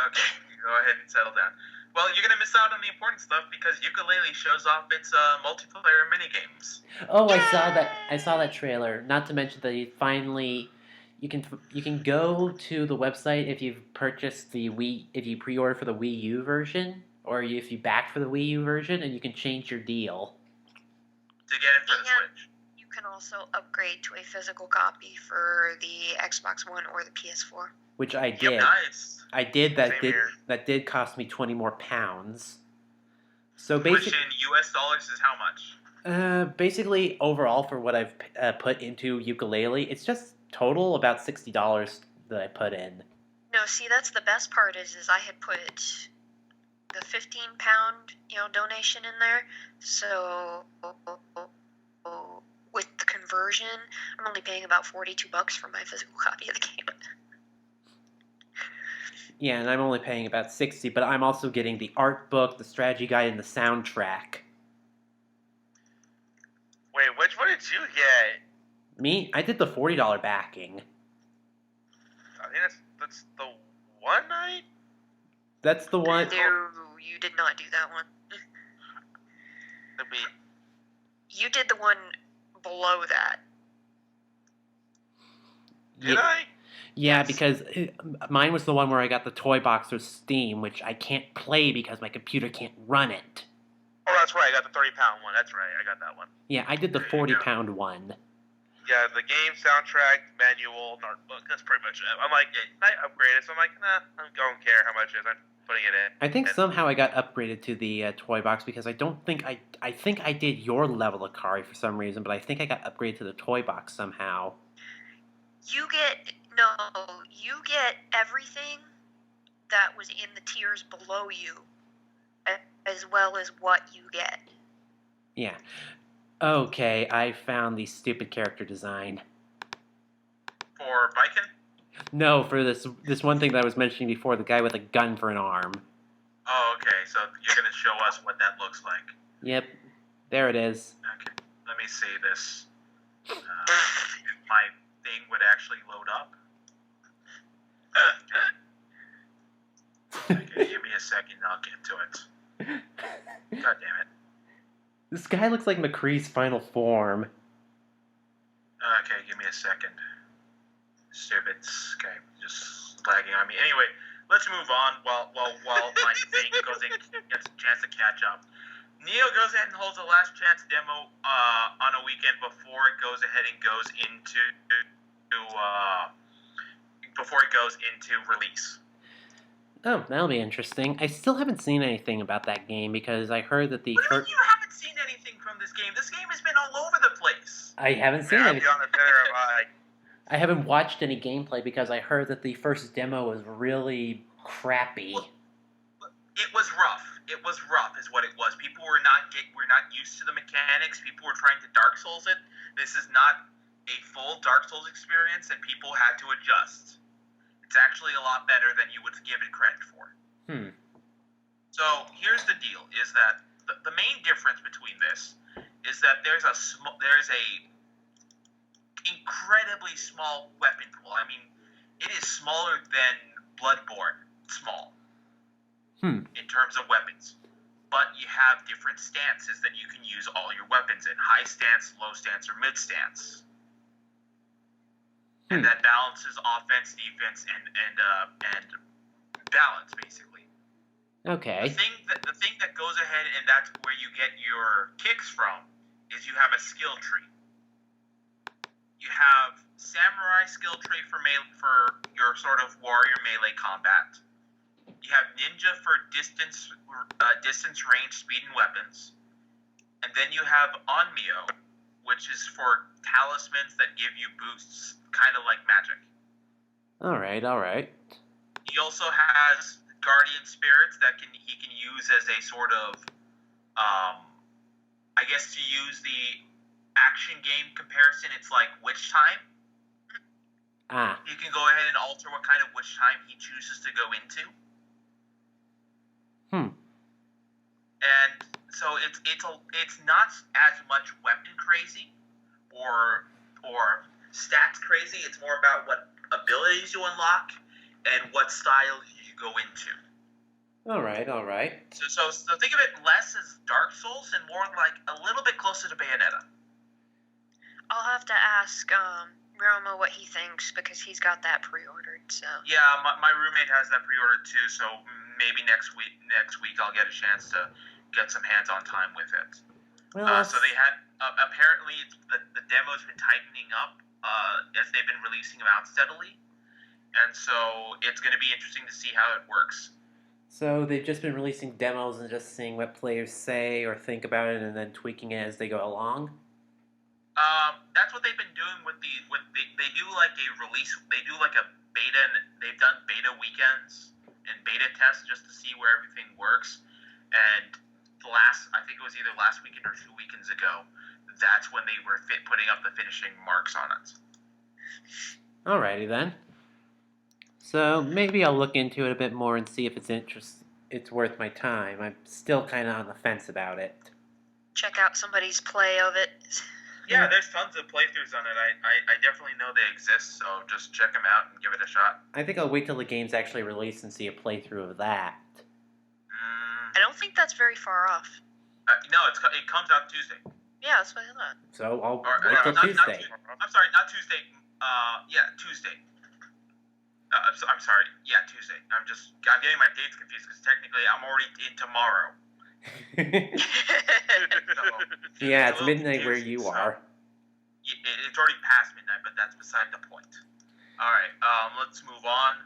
Okay, go ahead and settle down. Well, you're going to miss out on the important stuff because Yooka-Laylee shows off its multiplayer minigames. Oh, I saw that trailer. Not to mention that you finally... You can go to the website if you've purchased if you pre-order for the Wii U version, or if you back for the Wii U version, and you can change your deal. To get it for the Switch. You can also upgrade to a physical copy for the Xbox One or the PS4. Which I did. Yep, nice. I did. That did cost me £20 more. So basically, which in US dollars is how much? Basically, overall, for what I've put into Yooka-Laylee, it's just total about $60 that I put in. No, see, that's the best part is I had put the £15 donation in there. So with the conversion, I'm only paying about $42 for my physical copy of the game. Yeah, and I'm only paying about $60, but I'm also getting the art book, the strategy guide, and the soundtrack. Wait, which one did you get? Me? I did the $40 backing. I think that's the one night? That's the one... No, you did not do that one. You did the one below that. Did I? Yeah, Yes. because mine was the one where I got the toy box through Steam, which I can't play because my computer can't run it. Oh, that's right. I got the £30 one. That's right. I got that one. Yeah, I did the £40 one. Yeah, the game, soundtrack, manual, art book. That's pretty much it. I'm like, can I upgrade it? So I'm like, nah, I don't care how much it is. I'm putting it in. I think somehow I got upgraded to the toy box because I don't think I think I did your level Akari for some reason, but I think I got upgraded to the toy box somehow. You get everything that was in the tiers below you, as well as what you get. Yeah. Okay, I found the stupid character design. For Baiken? No, for this one thing that I was mentioning before, the guy with a gun for an arm. Oh, okay, so you're going to show us what that looks like. Yep, there it is. Okay, let me see this. If my thing would actually load up. Okay, give me a second and I'll get to it. God damn it. This guy looks like McCree's final form. Okay, give me a second. Stupid Skype just lagging on me. Anyway, let's move on while my thing gets a chance to catch up. Neo goes ahead and holds a last chance demo on a weekend before it goes ahead and goes into release. Oh, that'll be interesting. I still haven't seen anything about that game because I heard that the What do you first. mean you haven't seen anything from this game? This game has been all over the place. I haven't seen Yeah, I'll any. be honest, neither have I. I haven't watched any gameplay because I heard that the first demo was really crappy. Well, it was rough. It was rough, is what it was. People were not used to the mechanics. People were trying to Dark Souls it. This is not a full Dark Souls experience, and people had to adjust. It's actually a lot better than you would give it credit for. So here's the deal: is that the main difference between this is that there's a incredibly small weapon pool. I mean, it is smaller than Bloodborne. Small. In terms of weapons. But you have different stances that you can use all your weapons in. High stance, low stance, or mid stance. And that balances offense, defense, and balance, basically. Okay. The thing that goes ahead, and that's where you get your kicks from, is you have a skill tree. You have samurai skill tree for your sort of warrior melee combat. You have ninja for distance range, speed, and weapons. And then you have Onmyo, which is for talismans that give you boosts, kind of like magic. All right. He also has guardian spirits that he can use as a sort of, I guess to use the action game comparison, it's like witch time. You can go ahead and alter what kind of witch time he chooses to go into. And so it's not as much weapon crazy or stats crazy. It's more about what abilities you unlock and what style you go into. All right. So think of it less as Dark Souls and more like a little bit closer to Bayonetta. I'll have to ask Roma what he thinks because he's got that pre-ordered. So yeah, my roommate has that pre-ordered too. So maybe next week I'll get a chance to get some hands-on time with it. Well, so they had apparently the demo's been tightening up as they've been releasing them out steadily, and so it's going to be interesting to see how it works. So they've just been releasing demos and just seeing what players say or think about it, and then tweaking it as they go along. That's what they've been doing they do like a release. They do like a beta, and they've done beta weekends and beta tests just to see where everything works. And I think it was either last weekend or 2 weekends ago, that's when they were putting up the finishing marks on it. Alrighty then. So maybe I'll look into it a bit more and see if it's worth my time. I'm still kind of on the fence about it. check out somebody's play of it. Yeah, there's tons of playthroughs on it. I definitely know they exist, so just check them out and give it a shot. I think I'll wait till the game's actually released and see a playthrough of that. I don't think that's very far off. No, it comes out Tuesday. Yeah, that's what I thought. So I'll Or, wait till Tuesday. I'm sorry, not Tuesday. Yeah, Tuesday. I'm sorry. Yeah, Tuesday. I'm getting my dates confused because technically I'm already in tomorrow. Yeah, it's midnight where you are. It's already past midnight, but that's beside the point. Alright, let's move on.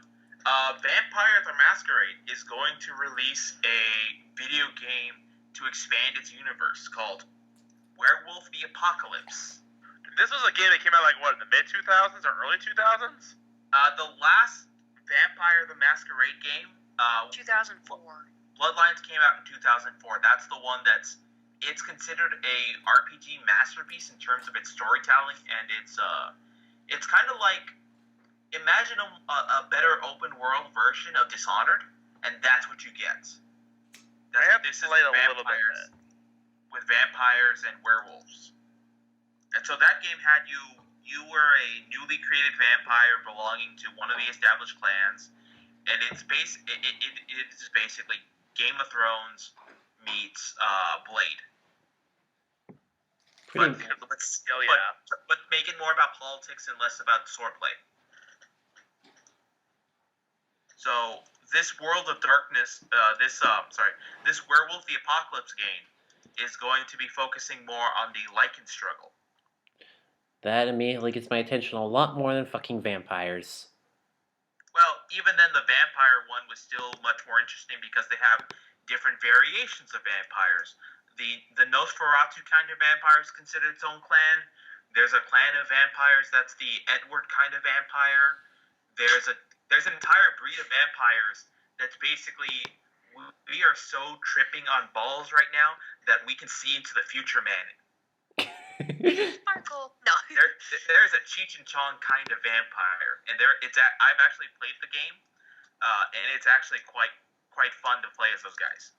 Vampire the Masquerade is going to release a video game to expand its universe called Werewolf the Apocalypse. This was a game that came out in the mid-2000s or early 2000s? The last Vampire the Masquerade game, 2004. Bloodlines came out in 2004. That's the one it's considered a RPG masterpiece in terms of its storytelling, and it's kind of like, imagine a better open world version of Dishonored, and that's what you get. I have played a little bit with vampires and werewolves. And so that game had you were a newly created vampire belonging to one of the established clans, and it's is basically Game of Thrones meets Blade. Pretty. But make it more about politics and less about swordplay. So this World of Darkness, this Werewolf the Apocalypse game is going to be focusing more on the Lycan struggle. That immediately gets my attention a lot more than fucking vampires. Well, even then, the vampire one was still much more interesting because they have different variations of vampires. The Nosferatu kind of vampire is considered its own clan. There's a clan of vampires that's the Edward kind of vampire. There's an entire breed of vampires that's basically, we are so tripping on balls right now that we can see into the future, man. Sparkle. No. There's a Cheech and Chong kind of vampire, and I've actually played the game, and it's actually quite fun to play as those guys.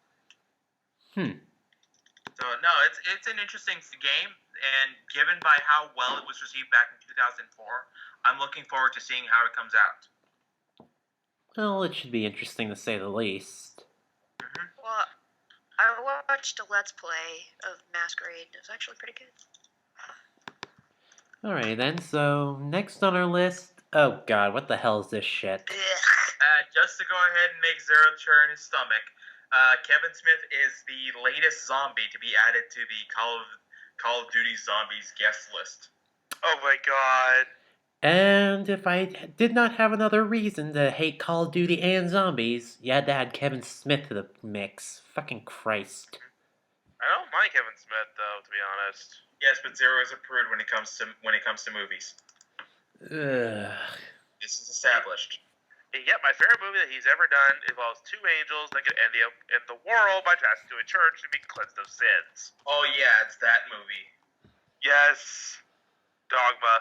So no, it's an interesting game, and given by how well it was received back in 2004, I'm looking forward to seeing how it comes out. Well, it should be interesting to say the least. Mm-hmm. Well, I watched a Let's Play of Masquerade, and it was actually pretty good. Alright then, so next on our list... Oh god, what the hell is this shit? Just to go ahead and make Zero churn his stomach, Kevin Smith is the latest zombie to be added to the Call of Duty Zombies guest list. Oh my god. And if I did not have another reason to hate Call of Duty and zombies, you had to add Kevin Smith to the mix. Fucking Christ. I don't mind Kevin Smith, though, to be honest. Yes, but Zero is a prude when it comes to movies. Ugh. This is established. Yep, my favorite movie that he's ever done involves two angels that can end the world by passing to a church and be cleansed of sins. Oh yeah, it's that movie. Yes. Dogma.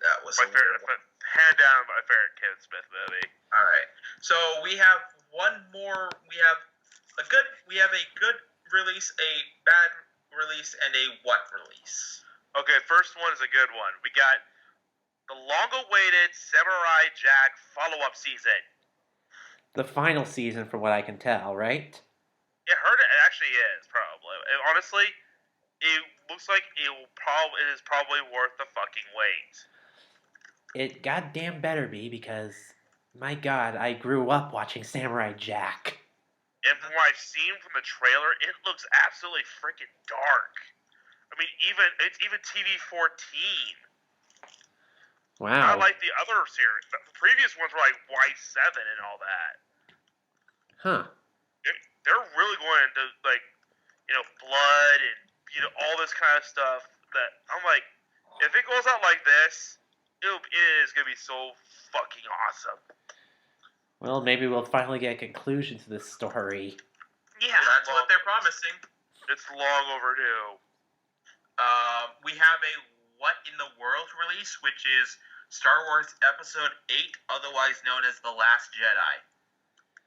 That was my favorite, hand down my favorite Kevin Smith movie. All right, so we have one more. We have a good release, a bad release, and a what release. Okay, first one is a good one. We got the long-awaited Samurai Jack follow-up season. The final season, for what I can tell, right? Yeah, it actually is, probably. Honestly, it looks like it is probably worth the fucking wait. It goddamn better be, because, my god, I grew up watching Samurai Jack. And from what I've seen from the trailer, it looks absolutely freaking dark. I mean, it's even TV-14. Wow. Not like the other series. The previous ones were like Y7 and all that. Huh. They're really going into, like, blood and, all this kind of stuff that I'm like, if it goes out like this, it is going to be so fucking awesome. Well, maybe we'll finally get a conclusion to this story. Yeah. That's what they're promising. It's long overdue. We have a What in the World release, which is Star Wars Episode 8, otherwise known as The Last Jedi.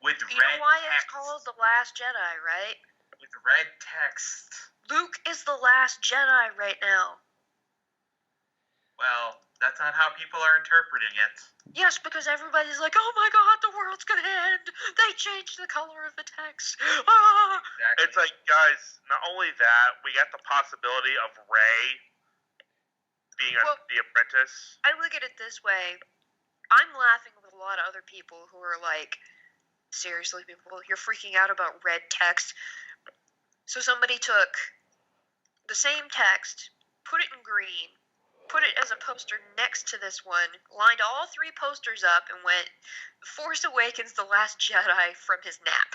With You red know why text. it's called The Last Jedi, right? With red text. Luke is the last Jedi right now. Well, that's not how people are interpreting it. Yes, because everybody's like, oh my god, the world's gonna end. They changed the color of the text. Ah! Exactly. It's like, guys, not only that, we got the possibility of Rey being the apprentice. I look at it this way. I'm laughing with a lot of other people who are like, seriously, people, you're freaking out about red text. So somebody took the same text, put it in green, put it as a poster next to this one, lined all three posters up, and went, The Force Awakens, The Last Jedi from his nap.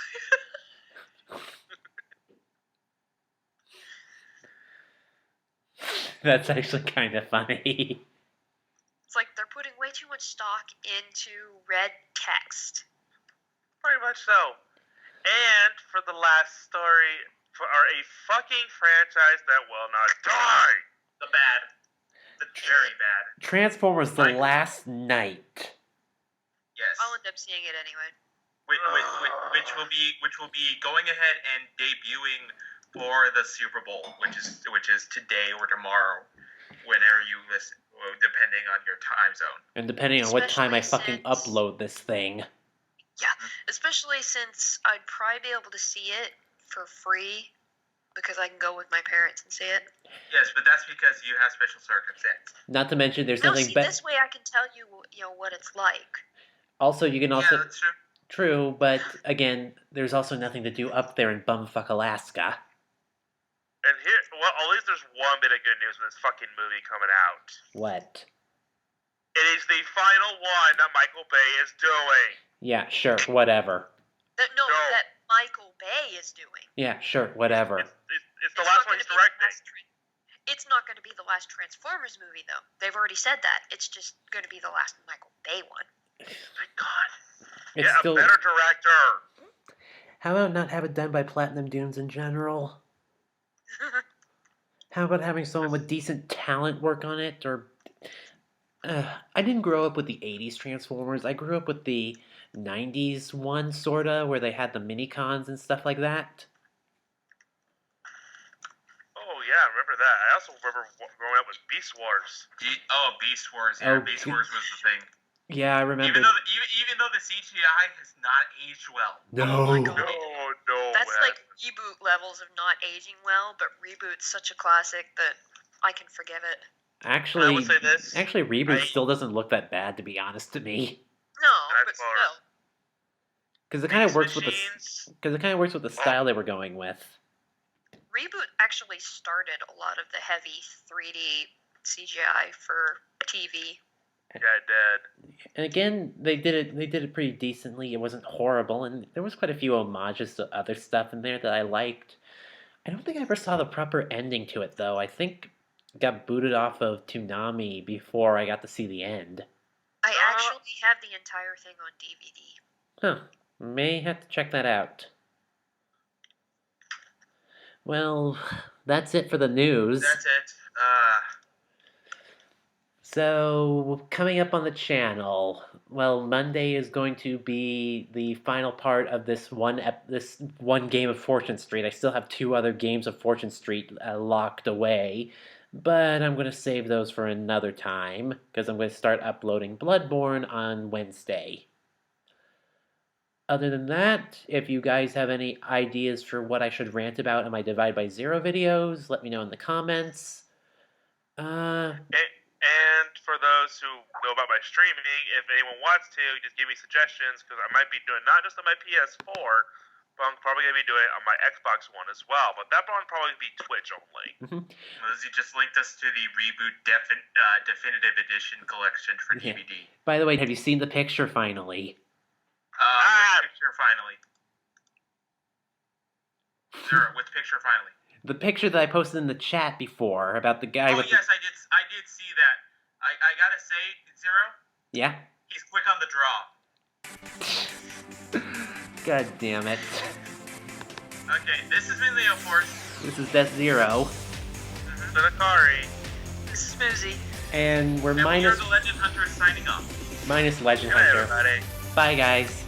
That's actually kind of funny. It's like they're putting way too much stock into red text. Pretty much so. And for the last story, for a fucking franchise that will not die. The bad. The very bad. Transformers: The Last Night. Yes. I'll end up seeing it anyway. Which will be going ahead and debuting for the Super Bowl, which is today or tomorrow, whenever you listen, depending on your time zone. And depending on what time I Especially fucking since- upload this thing. Yeah, especially since I'd probably be able to see it for free because I can go with my parents and see it. Yes, but that's because you have special circumstance. Not to mention, there's No, nothing see, better. this way I can tell you, what it's like. Also, you can also Yeah, that's true. true, but again, there's also nothing to do up there in bumfuck Alaska. And here, well, at least there's one bit of good news with this fucking movie coming out. What? It is the final one that Michael Bay is doing. Yeah, sure, whatever. No. That Michael Bay is doing. Yeah, sure, whatever. It's the last one he's directing. It's not going to be the last Transformers movie, though. They've already said that. It's just going to be the last Michael Bay one. My God. It's Yeah, still... a better director. How about not have it done by Platinum Dunes in general? How about having someone with decent talent work on it? Or I didn't grow up with the 80s Transformers. I grew up with the 90s one, sorta, where they had the mini-cons and stuff like that. Oh, yeah, I remember that. I also remember growing up with Beast Wars. Beast Wars. Yeah, Oh, Beast Wars was the thing. Yeah, I remember. Even though the CGI has not aged well. No. Oh my God. No, That's man. like reboot levels of not aging well, but Reboot's such a classic that I can forgive it. Actually, I would say this. Reboot still doesn't look that bad, to be honest to me. No, but That's far. still. Because it kind of works Machines. with the style they were going with. Reboot actually started a lot of the heavy 3D CGI for TV. Yeah, I did. And again, they did it pretty decently. It wasn't horrible, and there was quite a few homages to other stuff in there that I liked. I don't think I ever saw the proper ending to it, though. I think I got booted off of Toonami before I got to see the end. I actually have the entire thing on DVD. Huh. May have to check that out. Well, that's it for the news. That's it. So, coming up on the channel, well, Monday is going to be the final part of this one game of Fortune Street. I still have 2 other games of Fortune Street locked away, but I'm going to save those for another time, because I'm going to start uploading Bloodborne on Wednesday. Other than that, if you guys have any ideas for what I should rant about in my Divide by Zero videos, let me know in the comments. And for those who know about my streaming, if anyone wants to, just give me suggestions, because I might be doing not just on my PS4, but I'm probably going to be doing it on my Xbox One as well. But that one will probably be Twitch only. Lizzie just linked us to the Reboot Definitive Edition collection for DVD. By the way, have you seen the picture finally? Which picture finally? Sir, which picture finally? The picture that I posted in the chat before about the guy with yes, I did see that. I gotta say, Zero, Yeah? he's quick on the draw. God damn it. Okay, this has been Leo Force. This is Death Zero. This is Akari. This is Smoozy. And we're And we are minus the Legend Hunters signing off. Legend Good night, Hunter. everybody. Bye, guys.